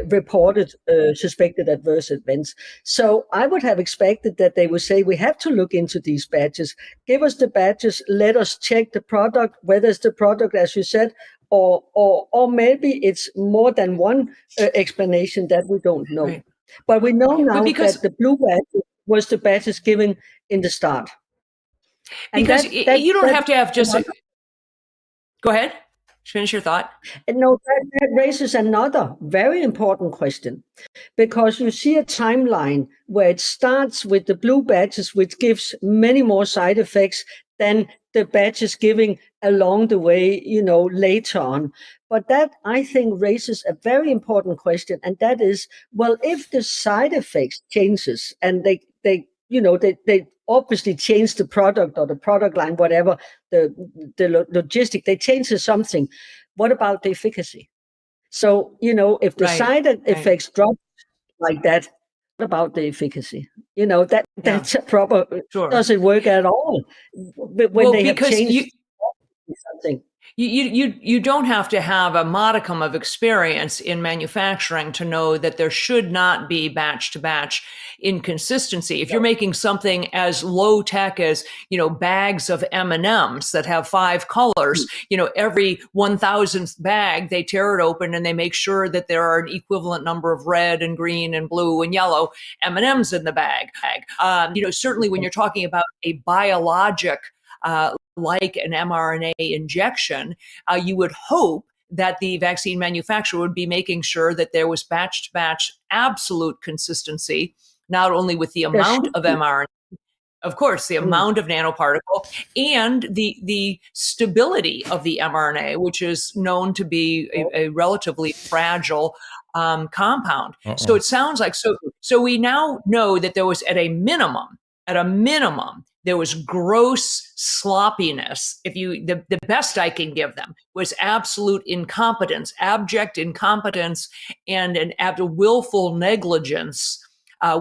reported suspected adverse events. So I would have expected that they would say, we have to look into these batches, give us the batches, let us check the product, whether it's the product, as you said, or maybe it's more than one explanation that we don't know. Right. But we know now that the blue batch was the batches given in the start. And because you don't have to have just... Go ahead. Finish your thought. No, that raises another very important question, because you see a timeline where it starts with the blue batches, which gives many more side effects than the batches giving along the way, later on. But that, I think, raises a very important question, and that is, well, if the side effects changes and they obviously change the product or the product line, whatever, the logistic, they change to something. What about the efficacy? So, if the side effects drop like that, what about the efficacy? That's a proper, doesn't work at all. But when they have changed something. You don't have to have a modicum of experience in manufacturing to know that there should not be batch to batch inconsistency. If you're making something as low tech as, bags of M&Ms that have 5 colors, every 1,000th bag, they tear it open and they make sure that there are an equivalent number of red and green and blue and yellow M&Ms in the bag. Certainly when you're talking about a biologic, like an mRNA injection, you would hope that the vaccine manufacturer would be making sure that there was batch to batch absolute consistency, not only with the amount of mRNA, of course, the amount of nanoparticle, and the stability of the mRNA, which is known to be a relatively fragile compound. So it sounds like, so we now know that there was at a minimum, there was gross sloppiness. The best I can give them was absolute incompetence, abject incompetence, and an willful negligence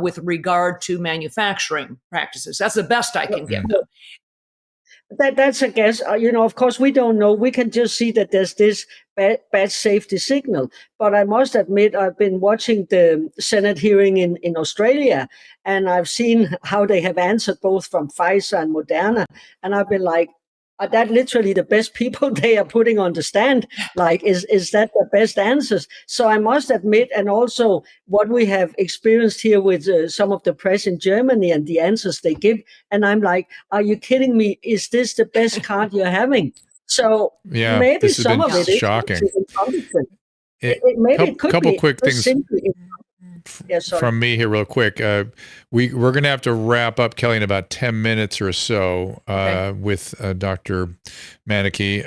with regard to manufacturing practices. That's the best I can give them. That's a guess. Of course, we don't know. We can just see that there's this bad safety signal. But I must admit, I've been watching the Senate hearing in Australia, and I've seen how they have answered both from Pfizer and Moderna. And I've been like, are that literally the best people they are putting on the stand? Like, is that the best answers? So I must admit, and also what we have experienced here with some of the press in Germany and the answers they give. And I'm like, are you kidding me? Is this the best card you're having? So yeah, maybe some of it is shocking. Maybe it could couple be quick things. Simply from me here real quick. We're going to have to wrap up, Kelly, in about 10 minutes or so with Dr. Manniche.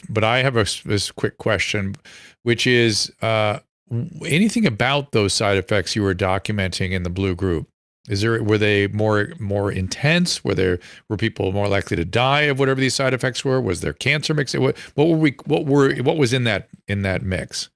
But I have this quick question, which is anything about those side effects you were documenting in the blue group? Were they more intense? Were people more likely to die of whatever these side effects were? Was there cancer mixed? What was in that mix?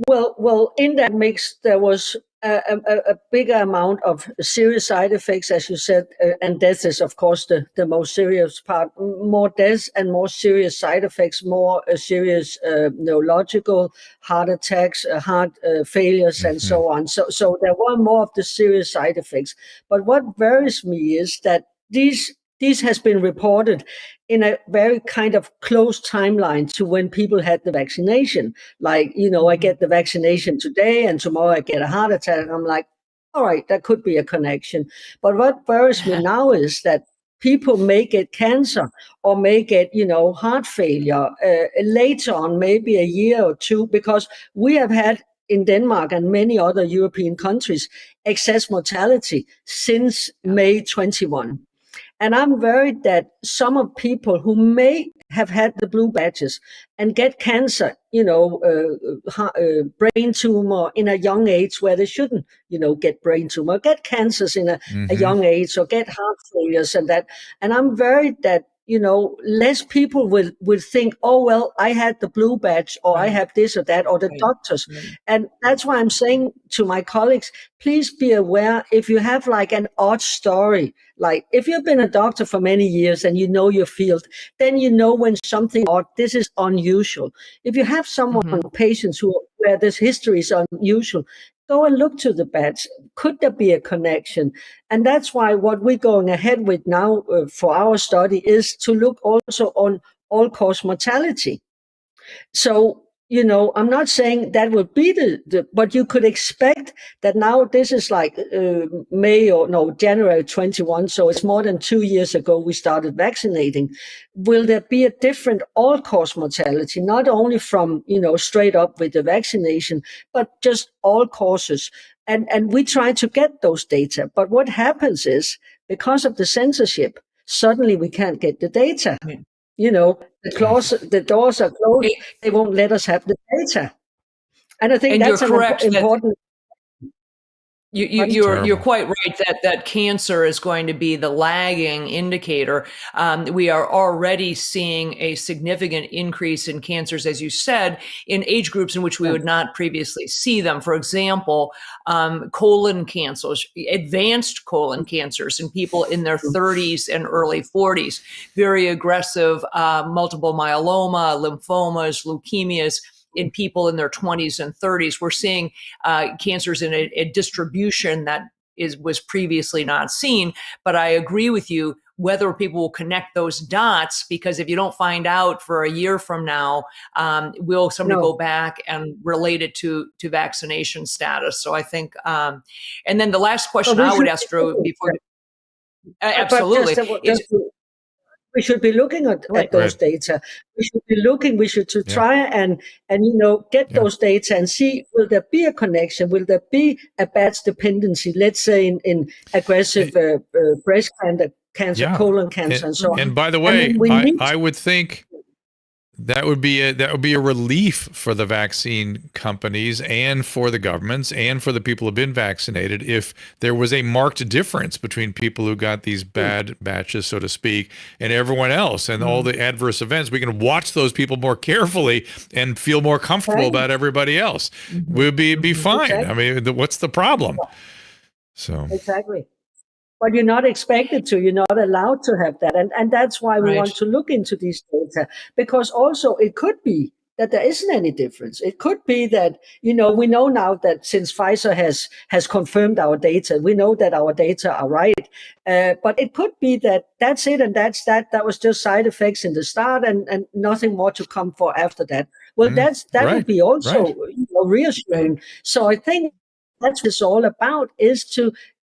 Well, in that mix, there was a bigger amount of serious side effects, as you said, and death is, of course, the most serious part. More deaths and more serious side effects, more serious neurological heart attacks, heart failures, and so on. So there were more of the serious side effects. But what worries me is that these has been reported in a very kind of close timeline to when people had the vaccination. Like, I get the vaccination today and tomorrow I get a heart attack. And I'm like, all right, that could be a connection. But what worries me now is that people may get cancer or may get, heart failure later on, maybe a year or two, because we have had in Denmark and many other European countries excess mortality since May 21. And I'm worried that some of people who may have had the blue badges and get cancer, brain tumor in a young age where they shouldn't, get brain tumor, get cancers in a young age, or get heart failures and that. And I'm worried that, less people will think, oh, well, I had the blue badge, or I have this or that, or the doctors. And that's why I'm saying to my colleagues, please be aware if you have like an odd story, like if you've been a doctor for many years and you know your field, then you know when something odd, this is unusual. If you have someone, patients where this history is unusual, go and look to the badge. Could there be a connection? And that's why what we're going ahead with now for our study is to look also on all-cause mortality. So, I'm not saying that would be but you could expect that now this is like January 21. So it's more than 2 years ago we started vaccinating. Will there be a different all-cause mortality, not only from, straight up with the vaccination, but just all causes? And we try to get those data. But what happens is, because of the censorship, suddenly we can't get the data. The doors are closed. They won't let us have the data. And I think that's an important. You're Terrible. quite right that cancer is going to be the lagging indicator. We are already seeing a significant increase in cancers, as you said, in age groups in which we would not previously see them. For example, colon cancers, advanced colon cancers in people in their 30s and early 40s, very aggressive multiple myeloma, lymphomas, leukemias in people in their 20s and 30s. We're seeing cancers in a distribution that was previously not seen. But I agree with you, whether people will connect those dots, because if you don't find out for a year from now, will somebody go back and relate it to vaccination status? So I think, and then the last question I would ask Drew before, absolutely, we should be looking at those data. We should be looking. We should try and get those data and see, will there be a connection? Will there be a batch dependency? Let's say in aggressive breast cancer, colon cancer, and so on. And by the way, I would think that would be a relief for the vaccine companies and for the governments and for the people who've been vaccinated if there was a marked difference between people who got these bad batches, so to speak, and everyone else, and all the adverse events. We can watch those people more carefully and feel more comfortable about everybody else. We'll be fine. Exactly. I mean, what's the problem? So exactly. But you're not expected to, you're not allowed to have that. And that's why we want to look into these data, because also it could be that there isn't any difference. It could be that, we know now that since Pfizer has confirmed our data, we know that our data are right. But it could be that that's it and that's that. That was just side effects in the start and nothing more to come for after that. Well, that would be also reassuring. So I think that's what it's all about, is to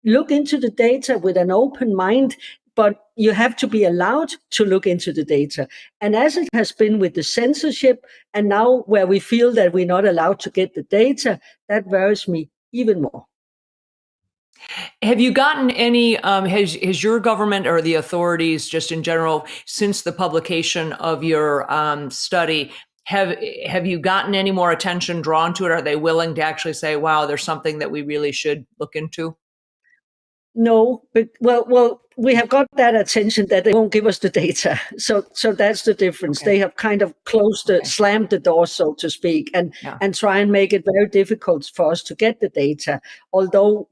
look into the data with an open mind, but you have to be allowed to look into the data. And as it has been with the censorship, and now where we feel that we're not allowed to get the data, that worries me even more. Have you gotten any, has your government or the authorities just in general, since the publication of your study, have you gotten any more attention drawn to it? Are they willing to actually say, wow, there's something that we really should look into? No, but well, we have got that attention that they won't give us the data. So that's the difference. They have kind of slammed the door, so to speak, and try and make it very difficult for us to get the data. Although,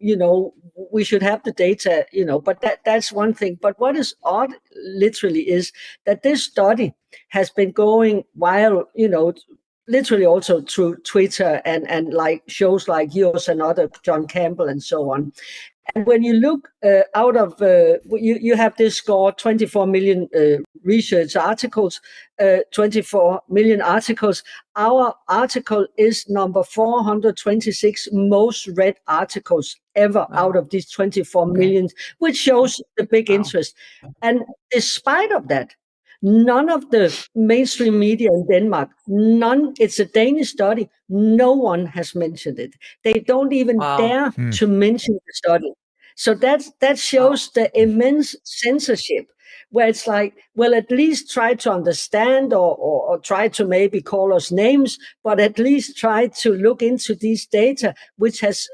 we should have the data, but that's one thing. But what is odd, literally, is that this study has been going while, literally also through Twitter and like shows like yours and other John Campbell and so on. And when you look out of, you have this score, 24 million research articles, 24 million articles. Our article is number 426 most read articles ever out of these 24 million, which shows the big interest. And despite of that, none of the mainstream media in Denmark, it's a Danish study, no one has mentioned it. They don't even dare to mention the study. So that shows the immense censorship, where it's like, well, at least try to understand or try to maybe call us names, but at least try to look into these data, which has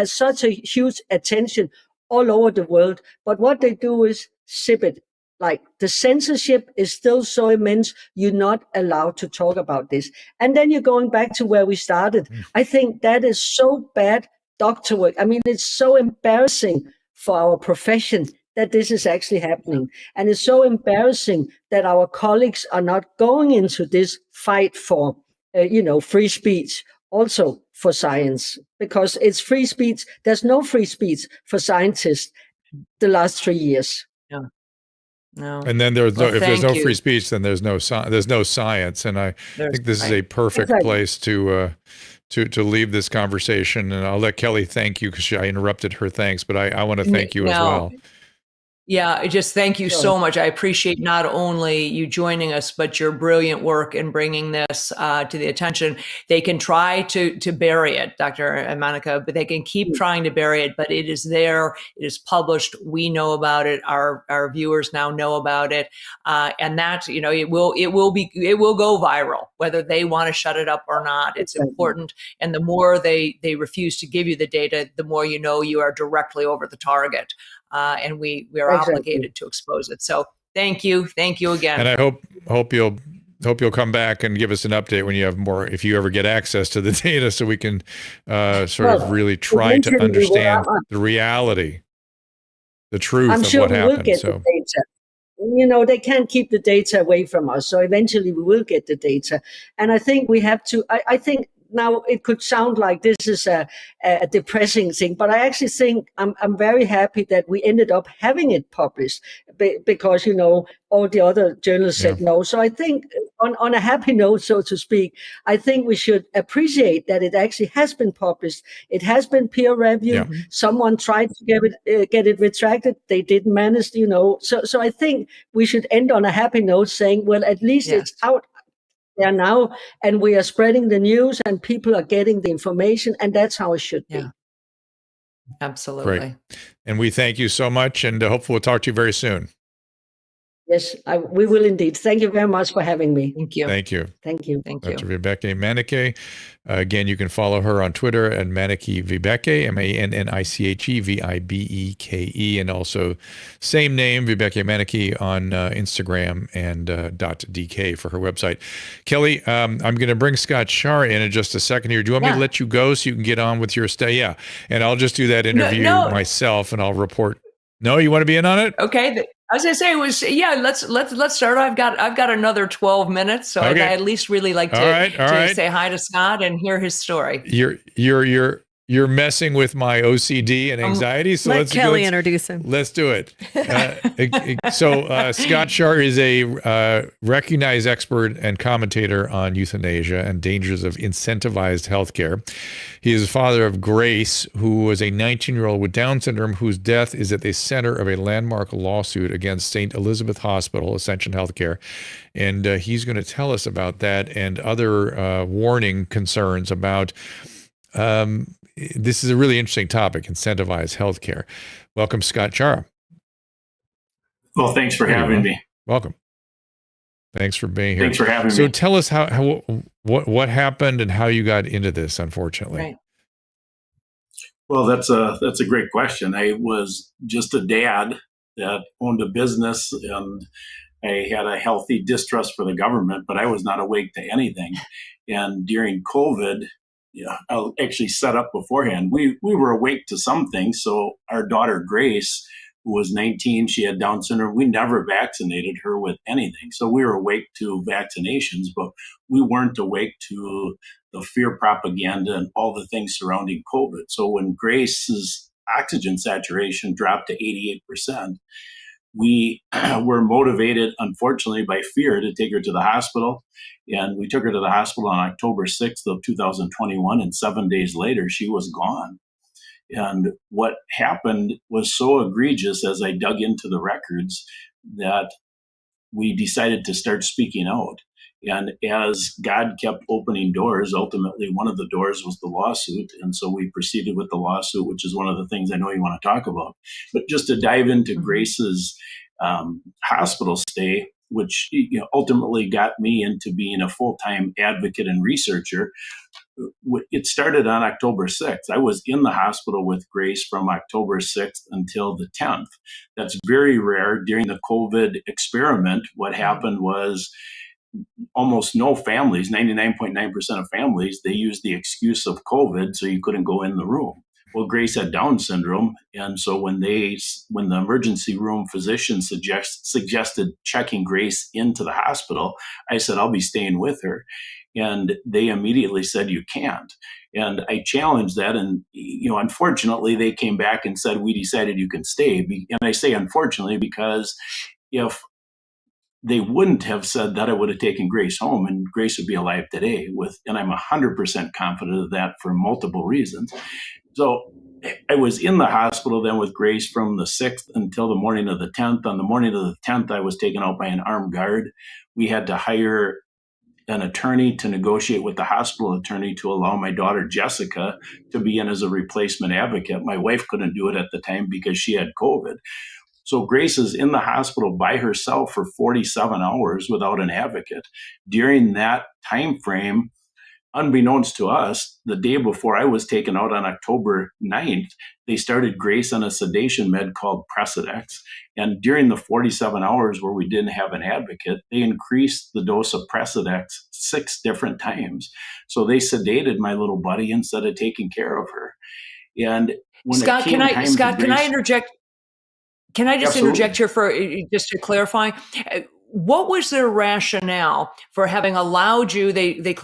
such a huge attention all over the world. But what they do is sip it. Like, the censorship is still so immense, you're not allowed to talk about this. And then you're going back to where we started. I think that is so bad doctor work. I mean, it's so embarrassing for our profession that this is actually happening. And it's so embarrassing that our colleagues are not going into this fight for, free speech, also for science, because it's free speech. There's no free speech for scientists the last 3 years. Yeah. No. And then if there's no free speech, then there's no science. And I think this is a perfect place to leave this conversation. And I'll let Kelly thank you, because I interrupted her thanks, but I want to thank you as well. Yeah, I just thank you So so much. I appreciate not only you joining us, but your brilliant work in bringing this to the attention. They can try to bury it, Dr. Manniche, but they can keep trying to bury it. But it is there. It is published. We know about it. Our viewers now know about it, and that it will go viral whether they want to shut it up or not. It's important, and the more they refuse to give you the data, the more you are directly over the target. And we are obligated to expose it. So thank you again. And I hope you'll come back and give us an update when you have more, if you ever get access to the data, so we can really try to understand the reality, the truth I'm of sure what we happened. will get the data. They can't keep the data away from us. So eventually we will get the data. And I think we have to, I think now it could sound like this is a depressing thing, but I actually think I'm very happy that we ended up having it published because, all the other journals said no. So I think on a happy note, so to speak, I think we should appreciate that it actually has been published. It has been peer reviewed. Yeah. Someone tried to get it retracted. They didn't manage, So I think we should end on a happy note saying, well, at least it's out there now, and we are spreading the news and people are getting the information, and that's how it should be. Absolutely. Great. And we thank you so much, and hopefully we'll talk to you very soon. Yes, we will indeed. Thank you very much for having me. Thank you. Thank you. Thank you. Thank you. Dr. Vibeke Manniche. Again, you can follow her on Twitter at Manniche Vibeke, Manniche Vibeke, and also same name, Vibeke Manniche, on Instagram and .dk for her website. Kelly, I'm going to bring Scott Schara in just a second here. Do you want me to let you go so you can get on with your stay? Yeah, and I'll just do that interview myself, and I'll report. No, you want to be in on it? Okay. As I say, let's start. I've got another 12 minutes, so I'd at least really like to say hi to Scott and hear his story. You're messing with my OCD and anxiety, so let Kelly introduce him. Let's do it. So Scott Schara is a recognized expert and commentator on euthanasia and dangers of incentivized healthcare. He is the father of Grace, who was a 19-year-old with Down syndrome whose death is at the center of a landmark lawsuit against St. Elizabeth Hospital, Ascension Health. And he's going to tell us about that and other warning concerns about this is a really interesting topic, incentivized healthcare. Welcome, Scott Schara. Well, thanks for having me. Welcome. Thanks for being here. Thanks for having me. So tell us what happened and how you got into this, unfortunately. Right. Well, that's a great question. I was just a dad that owned a business, and I had a healthy distrust for the government, but I was not awake to anything. And during COVID, I'll actually set up beforehand. We were awake to some things. So our daughter, Grace, who was 19, she had Down syndrome. We never vaccinated her with anything. So we were awake to vaccinations, but we weren't awake to the fear propaganda and all the things surrounding COVID. So when Grace's oxygen saturation dropped to 88%, we were motivated, unfortunately, by fear to take her to the hospital. And we took her to the hospital on October 6th of 2021. And 7 days later, she was gone. And what happened was so egregious as I dug into the records that we decided to start speaking out. And as God kept opening doors, ultimately one of the doors was the lawsuit. And so we proceeded with the lawsuit, which is one of the things I know you want to talk about. But just to dive into Grace's hospital stay, which ultimately got me into being a full-time advocate and researcher, it started on October 6th. I was in the hospital with Grace from October 6th until the 10th. That's very rare. During the COVID experiment, what happened was almost no families, 99.9% of families, they used the excuse of COVID, so you couldn't go in the room. Well, Grace had Down syndrome, and so when the emergency room physician suggested checking Grace into the hospital, I said, I'll be staying with her. And they immediately said, you can't. And I challenged that. And, unfortunately, they came back and said, we decided you can stay. And I say unfortunately because if they wouldn't have said that, I would have taken Grace home and Grace would be alive today and I'm 100% confident of that for multiple reasons. So I was in the hospital then with Grace from the 6th until the morning of the 10th. On the morning of the 10th, I was taken out by an armed guard. We had to hire an attorney to negotiate with the hospital attorney to allow my daughter Jessica to be in as a replacement advocate. My wife couldn't do it at the time because she had COVID. So Grace is in the hospital by herself for 47 hours without an advocate. During that time frame, unbeknownst to us, the day before I was taken out on October 9th, they started Grace on a sedation med called Precedex. And during the 47 hours where we didn't have an advocate, they increased the dose of Precedex 6 different times. So they sedated my little buddy instead of taking care of her. And when Scott, can I interject? Can I just interject here for just to clarify? What was their rationale for having allowed you? They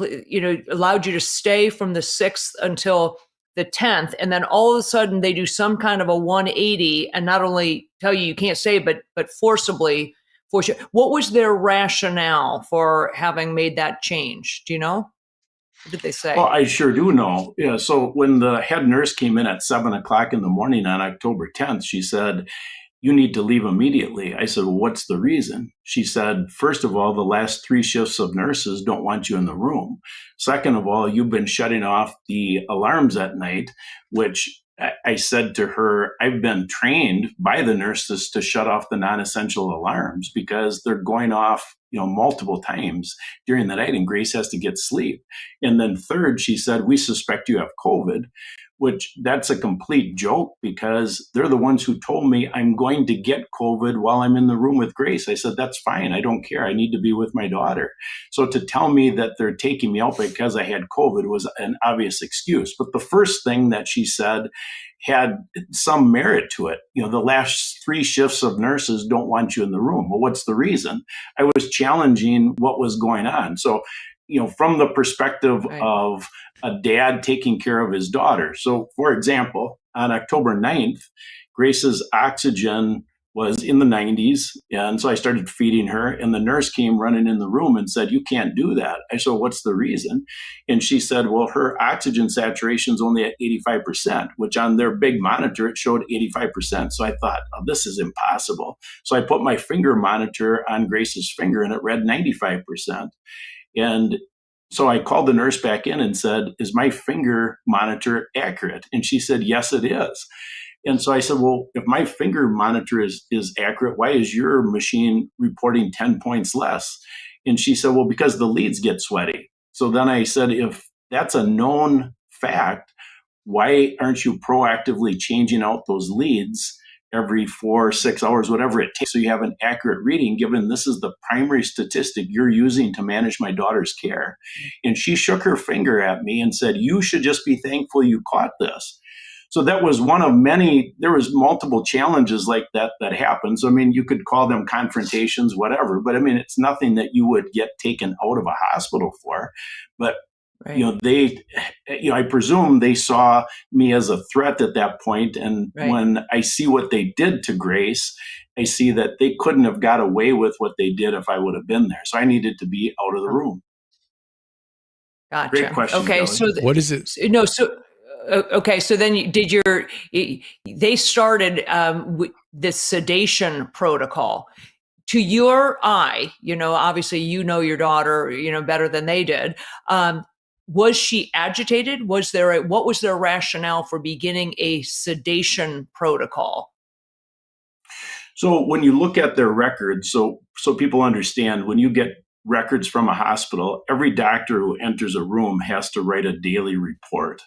allowed you to stay from the 6th until the 10th, and then all of a sudden they do some kind of a 180 and not only tell you can't stay, but forcibly force you. What was their rationale for having made that change? Do you know? What did they say? Well, I sure do know. Yeah. So when the head nurse came in at 7:00 in the morning on October 10th, she said, "You need to leave immediately." I said, "Well, what's the reason?" She said, "First of all, the last 3 shifts of nurses don't want you in the room. Second of all, you've been shutting off the alarms at night," which I said to her, "I've been trained by the nurses to shut off the non-essential alarms because they're going off, multiple times during the night and Grace has to get sleep." And then third, she said, "We suspect you have COVID," which that's a complete joke because they're the ones who told me I'm going to get COVID while I'm in the room with Grace. I said, "That's fine. I don't care. I need to be with my daughter." So to tell me that they're taking me out because I had COVID was an obvious excuse. But the first thing that she said had some merit to it. The last 3 shifts of nurses don't want you in the room. Well, what's the reason? I was challenging what was going on. So, from the perspective of a dad taking care of his daughter. So, for example, on October 9th, Grace's oxygen was in the 90s. And so I started feeding her and the nurse came running in the room and said, "You can't do that." I said, "What's the reason?" And she said, "Well, her oxygen saturation is only at 85%, which on their big monitor, it showed 85%. So I thought, "Oh, this is impossible." So I put my finger monitor on Grace's finger and it read 95%. And so I called the nurse back in and said, "Is my finger monitor accurate?" And she said, "Yes, it is." And so I said, "Well, if my finger monitor is accurate, why is your machine reporting 10 points less?" And she said, "Well, because the leads get sweaty." So then I said, "If that's a known fact, why aren't you proactively changing out those leads every 4 or 6 hours, whatever it takes, so you have an accurate reading, given this is the primary statistic you're using to manage my daughter's care?" And she shook her finger at me and said, "You should just be thankful you caught this." So that was one of many. There was multiple challenges like that happened. So, you could call them confrontations, whatever, but it's nothing that you would get taken out of a hospital for. But I presume they saw me as a threat at that point. And when I see what they did to Grace, I see that they couldn't have got away with what they did if I would have been there. So I needed to be out of the room. Gotcha. Great question. Okay. Kelly. So What is it? No. So, okay. So then they started this sedation protocol. To your eye, obviously, your daughter, better than they did. Was she agitated? What was their rationale for beginning a sedation protocol? So when you look at their records, so people understand, when you get records from a hospital, every doctor who enters a room has to write a daily report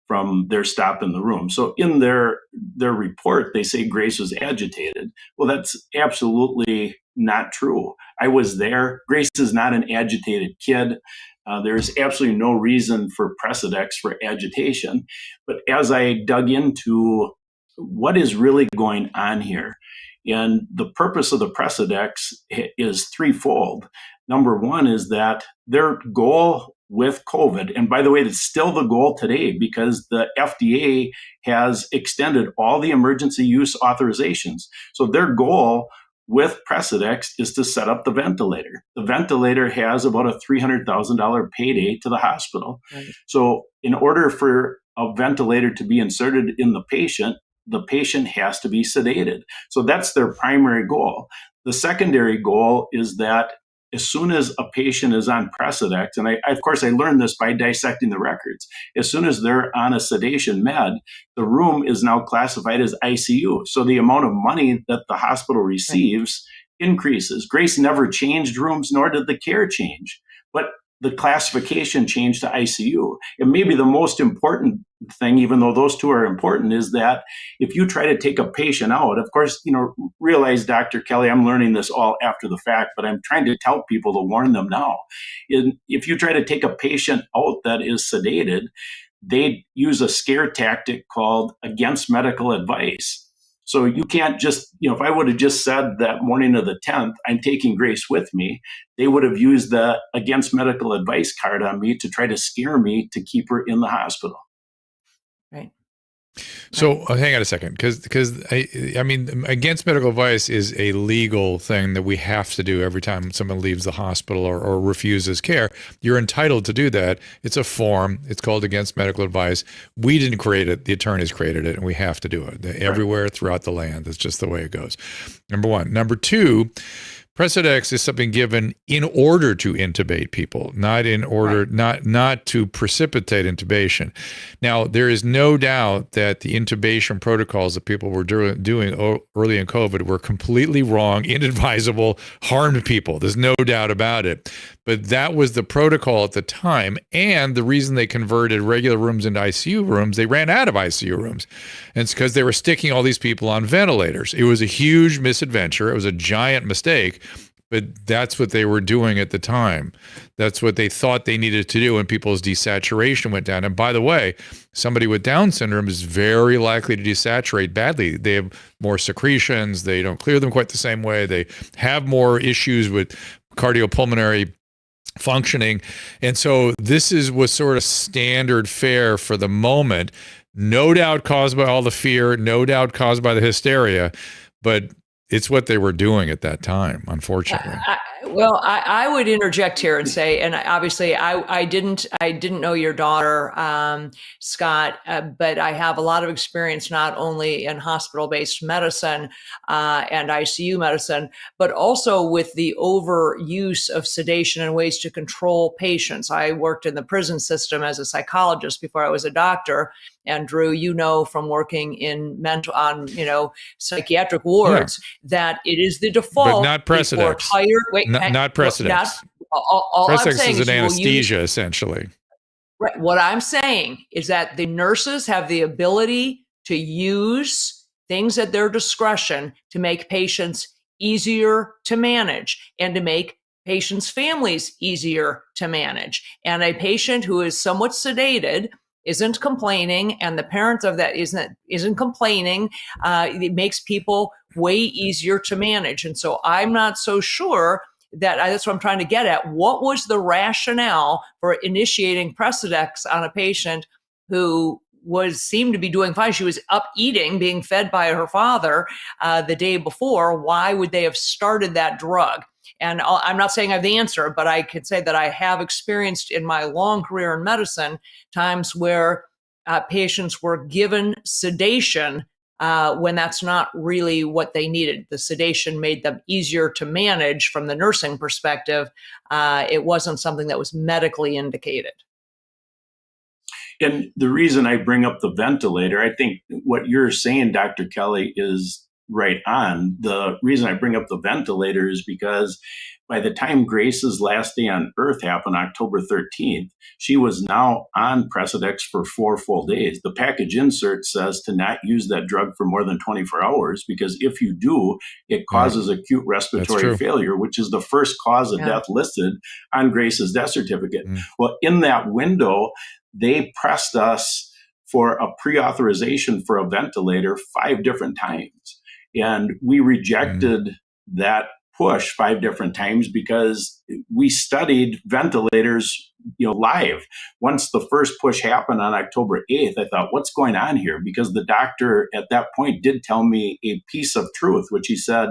from their stop in the room. So in their report, they say Grace was agitated. Well, that's absolutely not true. I was there. Grace is not an agitated kid. There's absolutely no reason for Precedex for agitation. But as I dug into what is really going on here, and the purpose of the Precedex is threefold. Number one is that their goal with COVID, and by the way, it's still the goal today because the FDA has extended all the emergency use authorizations. So their goal with Precedex is to set up the ventilator. The ventilator has about a $300,000 payday to the hospital. Right. So in order for a ventilator to be inserted in the patient has to be sedated. So that's their primary goal. The secondary goal is that as soon as a patient is on Precedex, and of course I learned this by dissecting the records, as soon as they're on a sedation med, the room is now classified as ICU. So the amount of money that the hospital receives increases. Grace never changed rooms, nor did the care change, but the classification changed to ICU. And maybe the most important thing, even though those two are important, is that if you try to take a patient out, of course, realize, Dr. Kelly, I'm learning this all after the fact, but I'm trying to tell people to warn them now. If you try to take a patient out that is sedated, they use a scare tactic called against medical advice. So you can't just, if I would have just said that morning of the 10th, I'm taking Grace with me, they would have used the against medical advice card on me to try to scare me to keep her in the hospital. Right. So hang on a second, because I mean, against medical advice is a legal thing that we have to do every time someone leaves the hospital or refuses care. You're entitled to do that. It's a form. It's called against medical advice. We didn't create it. The attorneys created it, and we have to do it everywhere throughout the land. That's just the way it goes. Number one. Number two, Precedex is something given in order to intubate people, not in order, not to precipitate intubation. Now, there is no doubt that the intubation protocols that people were doing early in COVID were completely wrong, inadvisable, harmed people. There's no doubt about it. But that was the protocol at the time. And the reason they converted regular rooms into ICU rooms, they ran out of ICU rooms. And it's because they were sticking all these people on ventilators. It was a huge misadventure. It was a giant mistake. But that's what they were doing at the time. That's what they thought they needed to do when people's desaturation went down. And by the way, somebody with Down syndrome is very likely to desaturate badly. They have more secretions. They don't clear them quite the same way. They have more issues with cardiopulmonary functioning. And so this was sort of standard fare for the moment, no doubt caused by all the fear, no doubt caused by the hysteria, but it's what they were doing at that time, unfortunately. I would interject here and say, and obviously I didn't know your daughter, Scott, but I have a lot of experience not only in hospital-based medicine and ICU medicine, but also with the overuse of sedation and ways to control patients. I worked in the prison system as a psychologist before I was a doctor. And Drew, from working in psychiatric wards, that it is the default. But not Precedex. Not Precedex. Precedex is an anesthesia, essentially. Right. What I'm saying is that the nurses have the ability to use things at their discretion to make patients easier to manage and to make patients' families easier to manage. And a patient who is somewhat sedated isn't complaining, and the parent of that isn't complaining. It makes people way easier to manage. And so I'm not so sure that's what I'm trying to get at. What was the rationale for initiating Precedex on a patient who seemed to be doing fine? She was up eating, being fed by her father the day before. Why would they have started that drug? And I'm not saying I have the answer, but I could say that I have experienced in my long career in medicine times where patients were given sedation when that's not really what they needed. The sedation made them easier to manage from the nursing perspective. It wasn't something that was medically indicated. And the reason I bring up the ventilator, I think what you're saying, Dr. Kelly, is right on. The reason I bring up the ventilator is because by the time Grace's last day on Earth happened, October 13th, she was now on Precedex for 4 full days. The package insert says to not use that drug for more than 24 hours, because if you do, it causes acute respiratory failure, which is the first cause of death listed on Grace's death certificate. Well, in that window, they pressed us for a pre-authorization for a ventilator 5 different times. And we rejected that push 5 different times because we studied ventilators, live. Once the first push happened on October 8th, I thought, what's going on here? Because the doctor at that point did tell me a piece of truth, which he said,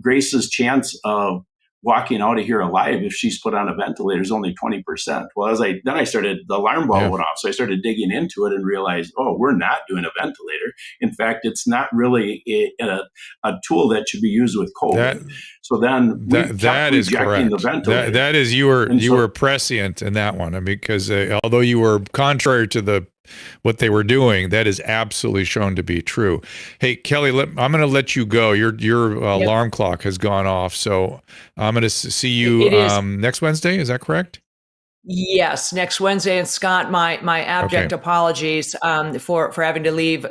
Grace's chance of walking out of here alive if she's put on a ventilator is only 20%. Well, the alarm bell went off. So I started digging into it and realized, oh, we're not doing a ventilator. In fact, it's not really a tool that should be used with COVID. So then that is correct. The ventilator. That is, you were prescient in that one, because although you were contrary to what they were doing, that is absolutely shown to be true. Hey, Kelly, I'm going to let you go. Your alarm clock has gone off, so I'm going to see you next Wednesday. Is that correct? Yes, next Wednesday. And Scott, my abject apologies for having to leave.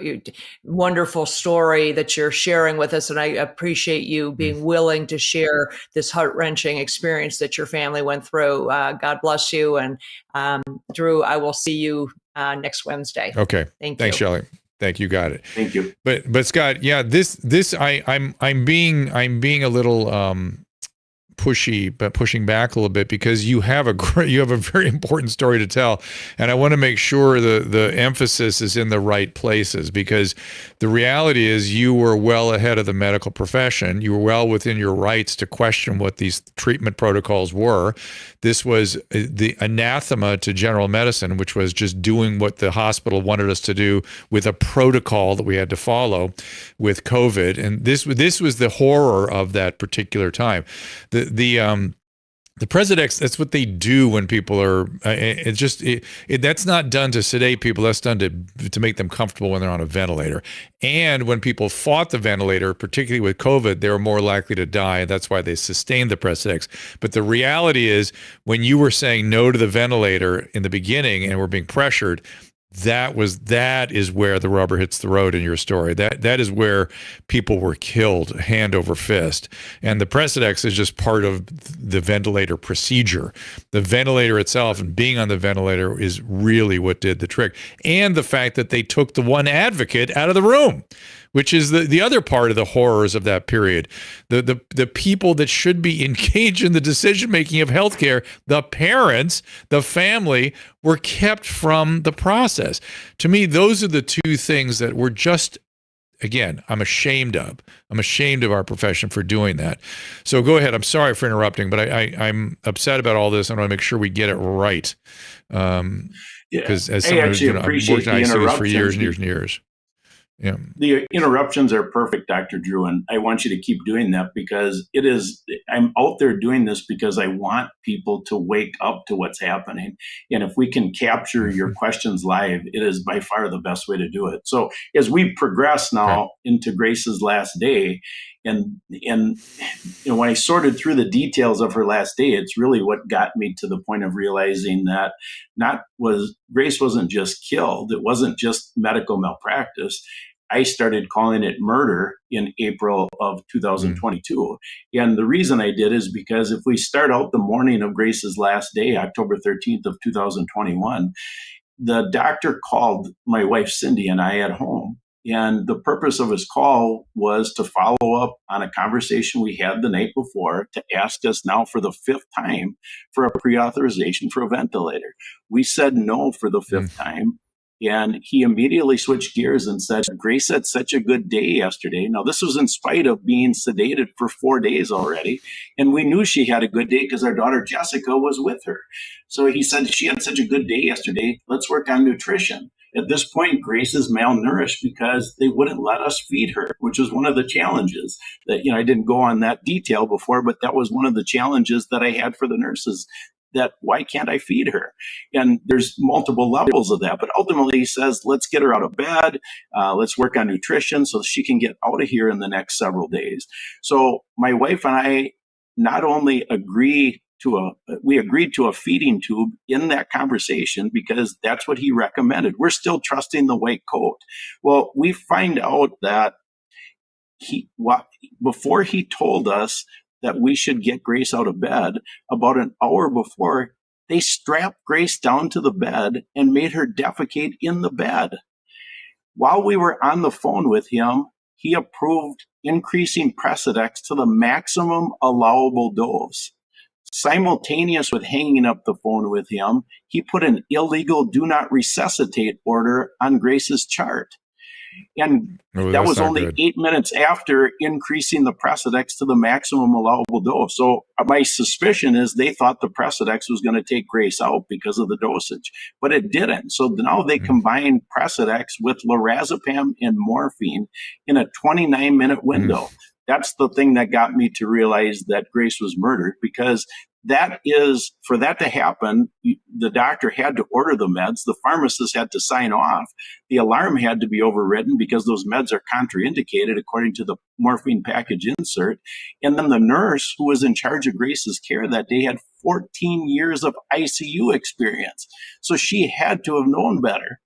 Wonderful story that you're sharing with us, and I appreciate you being willing to share this heart-wrenching experience that your family went through. God bless you, and Drew, I will see you next Wednesday. Okay, thanks, Shelley. Thank you. Got it. Thank you. But Scott, I'm being a little pushy, but pushing back a little bit, because you have a very important story to tell, and I want to make sure the emphasis is in the right places, because the reality is you were well ahead of the medical profession. You were well within your rights to question what these treatment protocols were. This was the anathema to general medicine, which was just doing what the hospital wanted us to do with a protocol that we had to follow with COVID. And this was the horror of that particular time. The Presidex, that's what they do when people are, that's not done to sedate people, that's done to make them comfortable when they're on a ventilator. And when people fought the ventilator, particularly with COVID, they were more likely to die. That's why they sustained the Presidex. But the reality is, when you were saying no to the ventilator in the beginning and were being pressured, that is where the rubber hits the road in your story. That is where people were killed hand over fist. And the Presidex is just part of the ventilator procedure. The ventilator itself and being on the ventilator is really what did the trick. And the fact that they took the one advocate out of the room, which is the other part of the horrors of that period. The people that should be engaged in the decision-making of healthcare, the parents, the family, were kept from the process. To me, those are the two things that were just, again, I'm ashamed of. I'm ashamed of our profession for doing that. So go ahead. I'm sorry for interrupting, but I'm upset about all this. I want to make sure we get it right. Because as someone who's I've worked in ICUs for years and years and years. Yeah. The interruptions are perfect, Dr. Drew, and I want you to keep doing that, because I'm out there doing this because I want people to wake up to what's happening. And if we can capture your questions live, it is by far the best way to do it. So as we progress now into Grace's last day, and when I sorted through the details of her last day, it's really what got me to the point of realizing that Grace wasn't just killed. It wasn't just medical malpractice. I started calling it murder in April of 2022. And the reason I did is because if we start out the morning of Grace's last day, October 13th of 2021, the doctor called my wife, Cindy, and I at home. And the purpose of his call was to follow up on a conversation we had the night before, to ask us now for the fifth time for a pre-authorization for a ventilator. We said no for the fifth time. And he immediately switched gears and said, Grace had such a good day yesterday. Now, this was in spite of being sedated for 4 days already. And we knew she had a good day because our daughter Jessica was with her. So he said, she had such a good day yesterday. Let's work on nutrition. At this point, Grace is malnourished because they wouldn't let us feed her, which was one of the challenges that, I didn't go on that detail before, but that was one of the challenges that I had for the nurses. That why can't I feed her? And there's multiple levels of that. But ultimately, he says, let's get her out of bed. Let's work on nutrition so she can get out of here in the next several days. So my wife and I not only agreed to a feeding tube in that conversation because that's what he recommended. We're still trusting the white coat. Well, we find out that before he told us that we should get Grace out of bed, about an hour before, they strapped Grace down to the bed and made her defecate in the bed. While we were on the phone with him, he approved increasing Presidex to the maximum allowable dose. Simultaneous with hanging up the phone with him, he put an illegal do not resuscitate order on Grace's chart. And Oh, that that's was not only good. 8 minutes after increasing the Precedex to the maximum allowable dose. So my suspicion is they thought the Precedex was going to take Grace out because of the dosage, but it didn't. So now they combine Precedex with lorazepam and morphine in a 29-minute window. That's the thing that got me to realize that Grace was murdered, because for that to happen, the doctor had to order the meds. The pharmacist had to sign off. The alarm had to be overridden because those meds are contraindicated according to the morphine package insert. And then the nurse who was in charge of Grace's care that day had 14 years of ICU experience. So she had to have known better.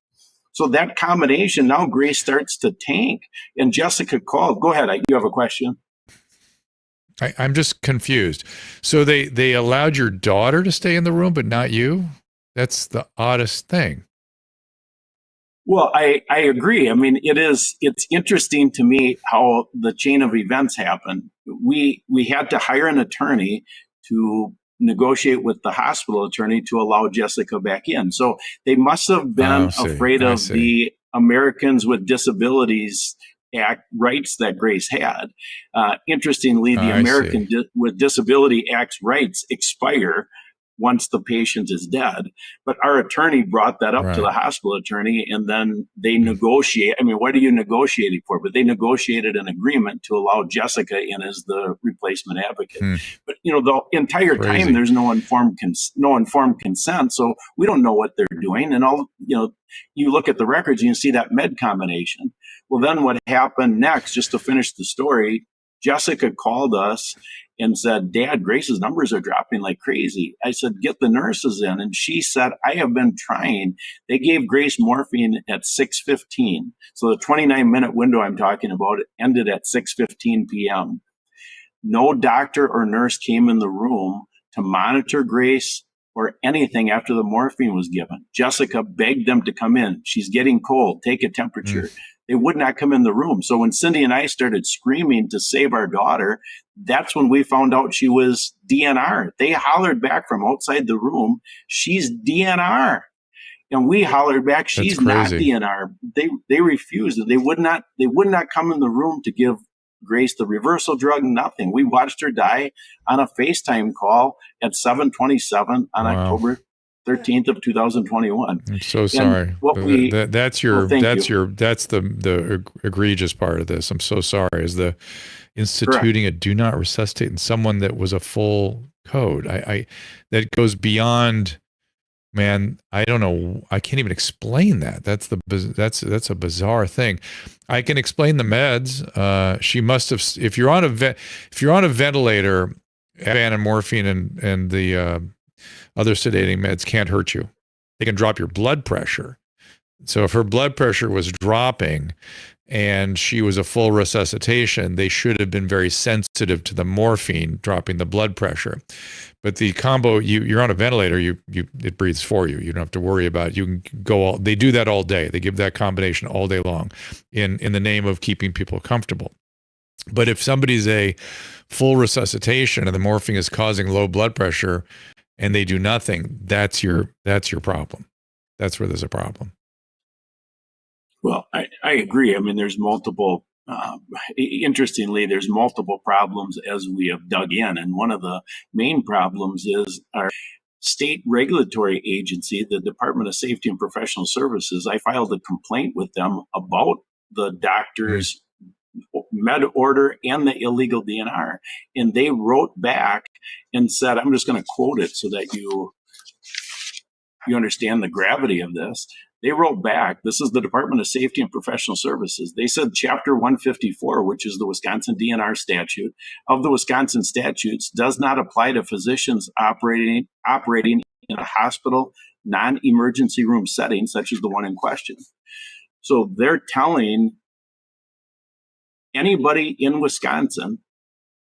So that combination, now Grace starts to tank. And Jessica called. Go ahead. You have a question? I'm just confused. So they allowed your daughter to stay in the room, but not you? That's the oddest thing. Well, I agree. I mean, it's interesting to me how the chain of events happened. We had to hire an attorney to negotiate with the hospital attorney to allow Jessica back in. So they must have been afraid of the Americans with Disabilities Act rights that Grace had. Interestingly, the American with Disability Act's rights expire once the patient is dead. But our attorney brought that up to the hospital attorney, and then they negotiate. I mean, what are you negotiating for? But they negotiated an agreement to allow Jessica in as the replacement advocate. But the entire time there's no informed consent, so we don't know what they're doing. And you look at the records and you see that med combination. Well, then what happened next? Just to finish the story, Jessica called us and said, "Dad, Grace's numbers are dropping like crazy." I said, "Get the nurses in." And she said, "I have been trying." They gave Grace morphine at 6:15. So the 29-minute window I'm talking about ended at 6:15 p.m. No doctor or nurse came in the room to monitor Grace or anything after the morphine was given. Jessica begged them to come in. "She's getting cold. Take a temperature." They would not come in the room. So when Cindy and I started screaming to save our daughter, that's when we found out she was DNR. They hollered back from outside the room, "She's DNR." And we hollered back, "She's not DNR." They refused it. They would not come in the room to give Grace the reversal drug, nothing. We watched her die on a FaceTime call at 7:27 on October 13th of 2021. I'm so sorry. That's the egregious part of this. I'm so sorry. Is the instituting a do not resuscitate in someone that was a full code. I that goes beyond, man. I don't know. I can't even explain that. That's a bizarre thing. I can explain the meds. She must have. If you're on a ventilator, Ativan and morphine and the other sedating meds can't hurt you. They can drop your blood pressure. So if her blood pressure was dropping and she was a full resuscitation, they should have been very sensitive to the morphine dropping the blood pressure. But the combo, you're on a ventilator, it breathes for you. You don't have to worry about it. You can go they do that all day. They give that combination all day long in the name of keeping people comfortable. But if somebody's a full resuscitation and the morphine is causing low blood pressure and they do nothing, that's your problem. That's where there's a problem. Well, I agree. I mean, there's multiple, interestingly, there's multiple problems as we have dug in. And one of the main problems is our state regulatory agency, the Department of Safety and Professional Services. I filed a complaint with them about the doctor's med order and the illegal DNR. And they wrote back and said, I'm just going to quote it so that you understand the gravity of this. They wrote back, this is the Department of Safety and Professional Services. They said Chapter 154, which is the Wisconsin DNR statute, of the Wisconsin statutes does not apply to physicians operating in a hospital, non-emergency room setting, such as the one in question. So they're telling anybody in Wisconsin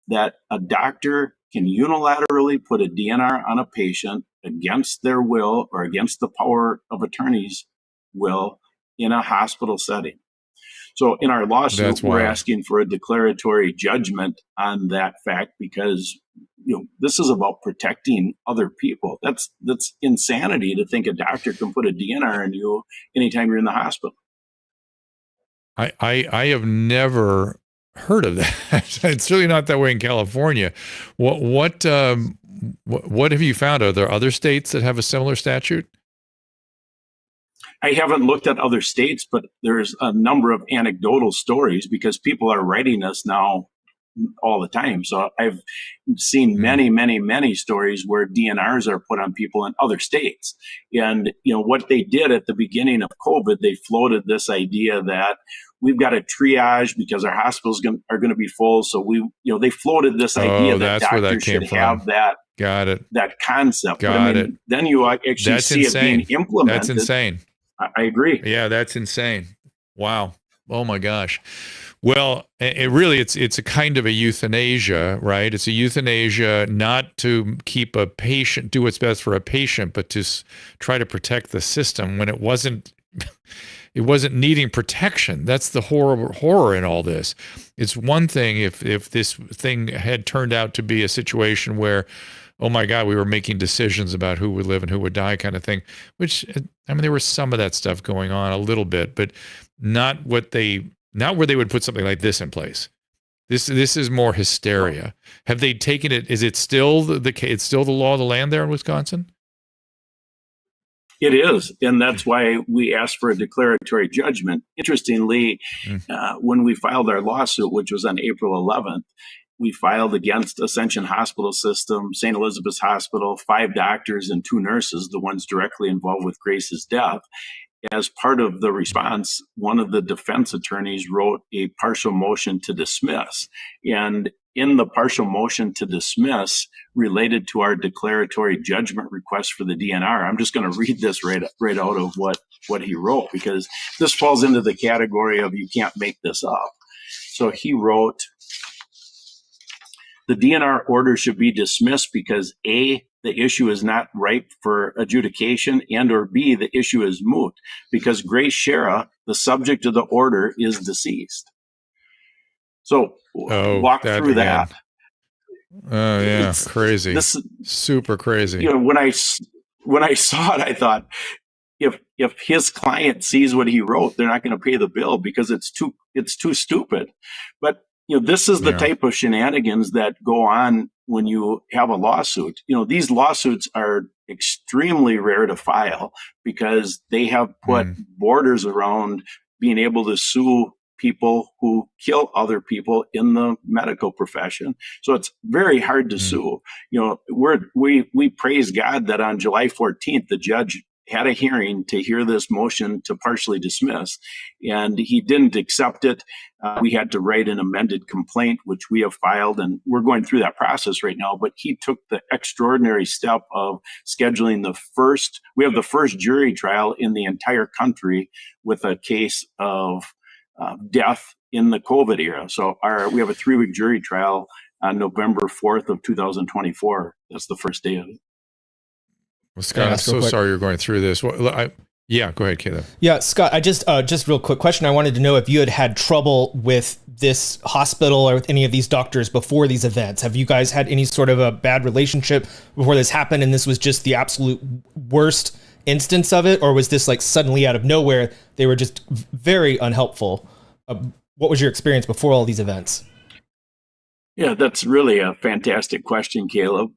that a doctor can unilaterally put a DNR on a patient against their will or against the power of attorney's will in a hospital setting. So in our lawsuit, we're asking for a declaratory judgment on that fact because this is about protecting other people. That's insanity to think a doctor can put a DNR on you anytime you're in the hospital. I have never heard of that. It's certainly not that way in California. What have you found? Are there other states that have a similar statute? I haven't looked at other states, but there's a number of anecdotal stories because people are writing us now all the time. So I've seen many stories where DNRs are put on people in other states. And, what they did at the beginning of COVID, they floated this idea that we've got to triage because our hospitals are going to be full. So they floated this idea that doctors should have that. Got it. That concept. Got it. Then you actually see it being implemented. That's insane. I agree. Yeah, that's insane. Wow. Oh my gosh. Well, it's a kind of a euthanasia, right? It's a euthanasia not to keep a patient, do what's best for a patient, but to try to protect the system when it wasn't needing protection. That's the horror in all this. It's one thing if this thing had turned out to be a situation where, oh my God, we were making decisions about who would live and who would die kind of thing, which, there was some of that stuff going on a little bit, but not where they would put something like this in place. This is more hysteria. Have they taken it? Is it still it's still the law of the land there in Wisconsin? It is, and that's why we asked for a declaratory judgment. Interestingly, when we filed our lawsuit, which was on April 11th, we filed against Ascension Hospital System, St. Elizabeth's Hospital, 5 doctors and 2 nurses, the ones directly involved with Grace's death. As part of the response, one of the defense attorneys wrote a partial motion to dismiss. And in the partial motion to dismiss related to our declaratory judgment request for the DNR, I'm just going to read this right out of what he wrote, because this falls into the category of you can't make this up. So he wrote, the DNR order should be dismissed because A, the issue is not ripe for adjudication, and or B, the issue is moot because Grace Schara, the subject of the order, is deceased. So walk through that. Oh yeah, crazy. Super crazy. When I saw it, I thought, if his client sees what he wrote, they're not going to pay the bill because it's too stupid. But this is the type of shenanigans that go on when you have a lawsuit. These lawsuits are extremely rare to file because they have put borders around being able to sue people who kill other people in the medical profession. So it's very hard to sue. We praise God that on July 14th, the judge had a hearing to hear this motion to partially dismiss, and he didn't accept it. We had to write an amended complaint, which we have filed, and we're going through that process right now. But he took the extraordinary step of scheduling we have the first jury trial in the entire country with a case of death in the COVID era. So we have a 3-week jury trial on November 4th of 2024. That's the first day of it. Well, Scott, I'm so sorry you're going through this. Well, go ahead, Caleb. Yeah, Scott, I just real quick question. I wanted to know if you had trouble with this hospital or with any of these doctors before these events. Have you guys had any sort of a bad relationship before this happened and this was just the absolute worst instance of it? Or was this like suddenly out of nowhere, they were just very unhelpful? What was your experience before all these events? Yeah, that's really a fantastic question, Caleb.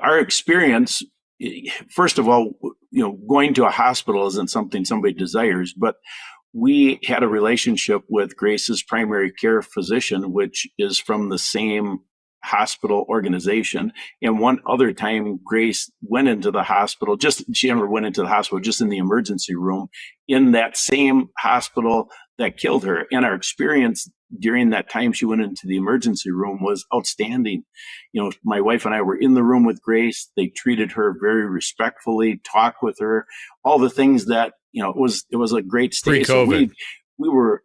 Our experience, first of all, going to a hospital isn't something somebody desires, but we had a relationship with Grace's primary care physician, which is from the same hospital organization. And one other time, Grace went into the hospital, she never went into the hospital, just in the emergency room in that same hospital that killed her. And our experience during that time she went into the emergency room was outstanding. My wife and I were in the room with Grace. They treated her very respectfully, talked with her, all the things that, it was a great stay. Pre-COVID. So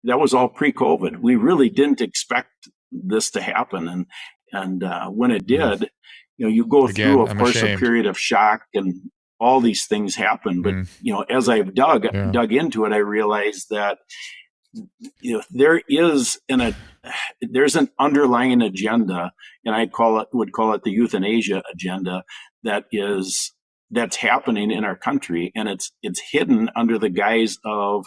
that was all pre-COVID. We really didn't expect this to happen. And when it did, you go through, of course, a period of shock and all these things happen. But, as I've dug into it, I realized that, there's an underlying agenda, and I would call it the euthanasia agenda that's happening in our country. And it's hidden under the guise of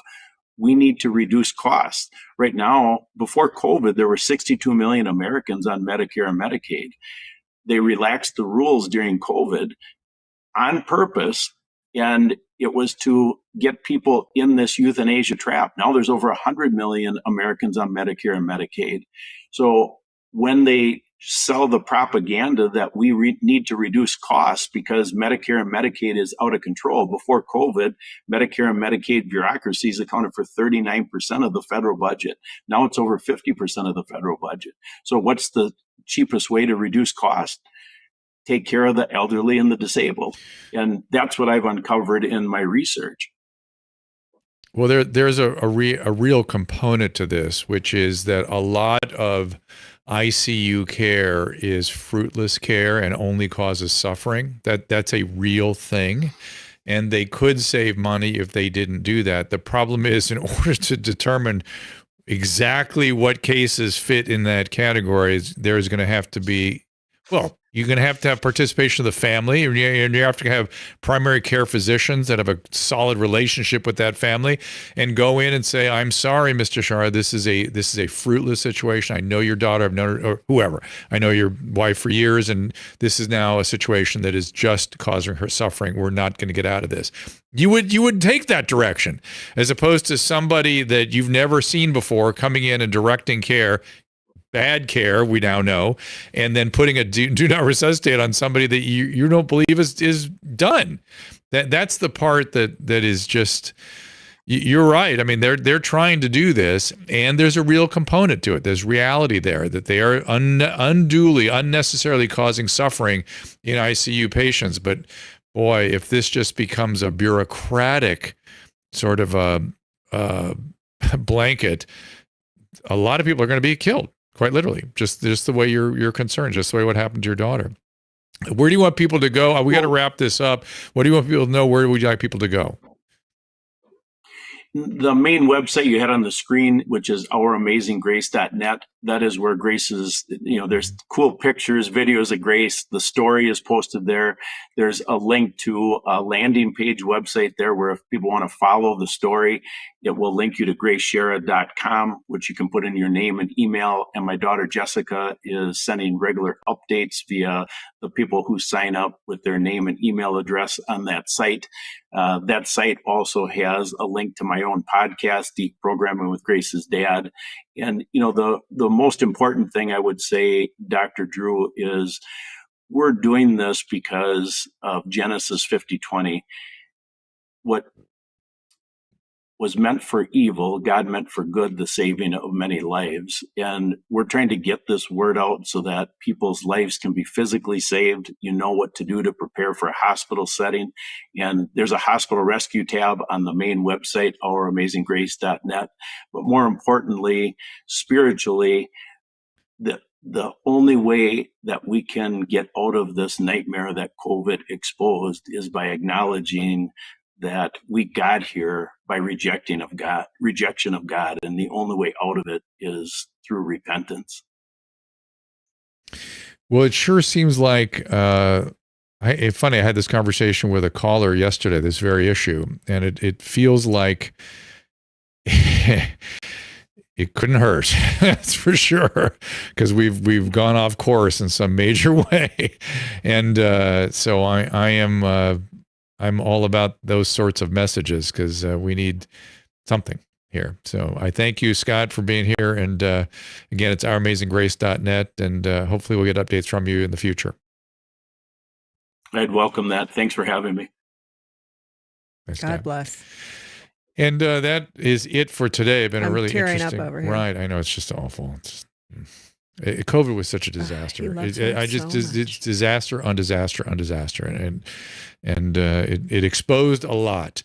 we need to reduce costs. Right now, before COVID, there were 62 million Americans on Medicare and Medicaid. They relaxed the rules during COVID on purpose, and it was to get people in this euthanasia trap. Now there's over 100 million Americans on Medicare and Medicaid. So when they sell the propaganda that we need to reduce costs because Medicare and Medicaid is out of control. Before COVID, Medicare and Medicaid bureaucracies accounted for 39% of the federal budget. Now it's over 50% of the federal budget. So what's the cheapest way to reduce costs? Take care of the elderly and the disabled. And that's what I've uncovered in my research. Well, there's a real component to this, which is that a lot of ICU care is fruitless care and only causes suffering. That's a real thing. And they could save money if they didn't do that. The problem is, in order to determine exactly what cases fit in that category, there's going to have to be, well, you're going to have participation of the family, and you have to have primary care physicians that have a solid relationship with that family, and go in and say, "I'm sorry, Mr. Schara, this is a fruitless situation. I know your daughter, I've known her, or whoever. I know your wife for years, and this is now a situation that is just causing her suffering. We're not going to get out of this." You would take that direction, as opposed to somebody that you've never seen before coming in and directing care. Bad care, we now know, and then putting a do not resuscitate on somebody that you don't believe is done. That's the part that is just, you're right. I mean, they're trying to do this, and there's a real component to it. There's reality there that they are unduly, unnecessarily causing suffering in ICU patients. But boy, if this just becomes a bureaucratic sort of a blanket, a lot of people are going to be killed. Quite literally, just the way you're concerned, just the way what happened to your daughter. Where do you want people to go? We got to wrap this up. What do you want people to know? Where would you like people to go? The main website you had on the screen, which is ouramazinggrace.net, that is where Grace is, there's cool pictures, videos of Grace. The story is posted there. There's a link to a landing page website there where if people want to follow the story, it will link you to graceschara.com, which you can put in your name and email. And my daughter Jessica is sending regular updates via the people who sign up with their name and email address on that site. That site also has a link to my own podcast, Deep Programming with Grace's Dad. And, the most important thing I would say, Dr. Drew, is we're doing this because of Genesis 50:20. What was meant for evil, God meant for good, the saving of many lives. And we're trying to get this word out so that people's lives can be physically saved. You know what to do to prepare for a hospital setting. And there's a hospital rescue tab on the main website, ouramazinggrace.net. But more importantly, spiritually, the only way that we can get out of this nightmare that COVID exposed is by acknowledging that we got here by rejection of God, and the only way out of it is through repentance. Well, it sure seems like it's funny. I had this conversation with a caller yesterday, this very issue, and it feels like it couldn't hurt. That's for sure, because we've gone off course in some major way, and so I am. I'm all about those sorts of messages because we need something here. So I thank you, Scott, for being here. And again, it's ouramazinggrace.net, and hopefully we'll get updates from you in the future. I'd welcome that. Thanks for having me. Thanks, God bless. And that is it for today. Been a really tearing interesting. Up over here. Right. I know, it's just awful. COVID was such a disaster. It's disaster on disaster on disaster, and it exposed a lot.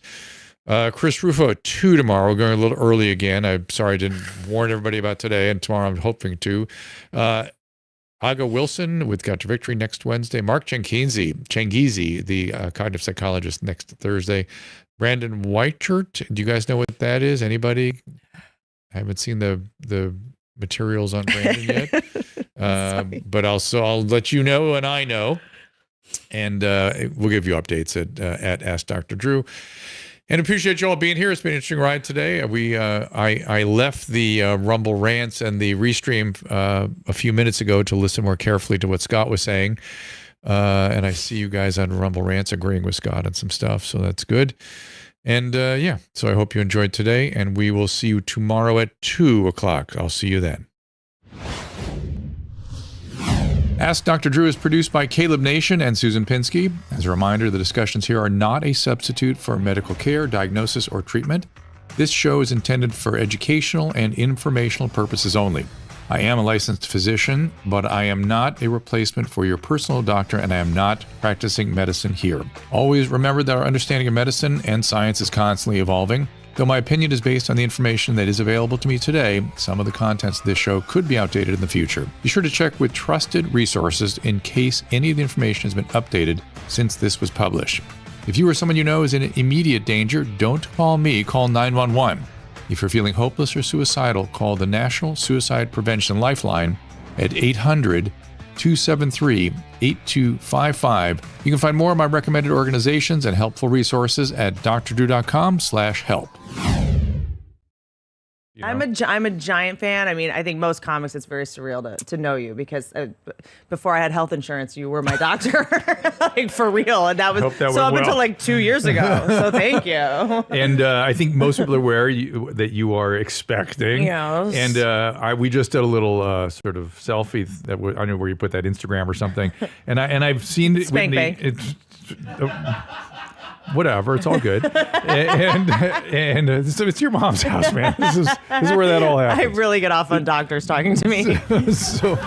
Chris Rufo at 2 tomorrow. We're going a little early again. I'm sorry I didn't warn everybody about today, and tomorrow I'm hoping to. Aga Wilson with Got Your Victory next Wednesday. Mark Changizi, the cognitive psychologist, next Thursday. Brandon Whitechurch. Do you guys know what that is? Anybody? I haven't seen the materials on Brandon yet, but I'll let you know, and I know, and we'll give you updates at Ask Dr. Drew. And appreciate you all being here. It's been an interesting ride today. I left the Rumble rants and the restream a few minutes ago to listen more carefully to what Scott was saying. And I see you guys on Rumble rants agreeing with Scott on some stuff, so that's good. And so I hope you enjoyed today, and we will see you tomorrow at 2 o'clock. I'll see you then. Ask Dr. Drew is produced by Caleb Nation and Susan Pinsky. As a reminder, the discussions here are not a substitute for medical care, diagnosis, or treatment. This show is intended for educational and informational purposes only. I am a licensed physician, but I am not a replacement for your personal doctor, and I am not practicing medicine here. Always remember that our understanding of medicine and science is constantly evolving. Though my opinion is based on the information that is available to me today, some of the contents of this show could be outdated in the future. Be sure to check with trusted resources in case any of the information has been updated since this was published. If you or someone you know is in immediate danger, don't call me, call 911. If you're feeling hopeless or suicidal, call the National Suicide Prevention Lifeline at 800-273-8255. You can find more of my recommended organizations and helpful resources at drdrew.com/help. I'm a giant fan. I mean, I think most comics, it's very surreal to know you because before I had health insurance, you were my doctor, like for real. And that was so up until like 2 years ago. So thank you. And I think most people are aware that you are expecting. Yes. And we just did a little sort of selfie that I don't know where you put that Instagram or something. And I've seen it. Spank bank. Whatever, it's all good. and so it's your mom's house, man. This is where that all happens. I really get off on doctors talking to me. So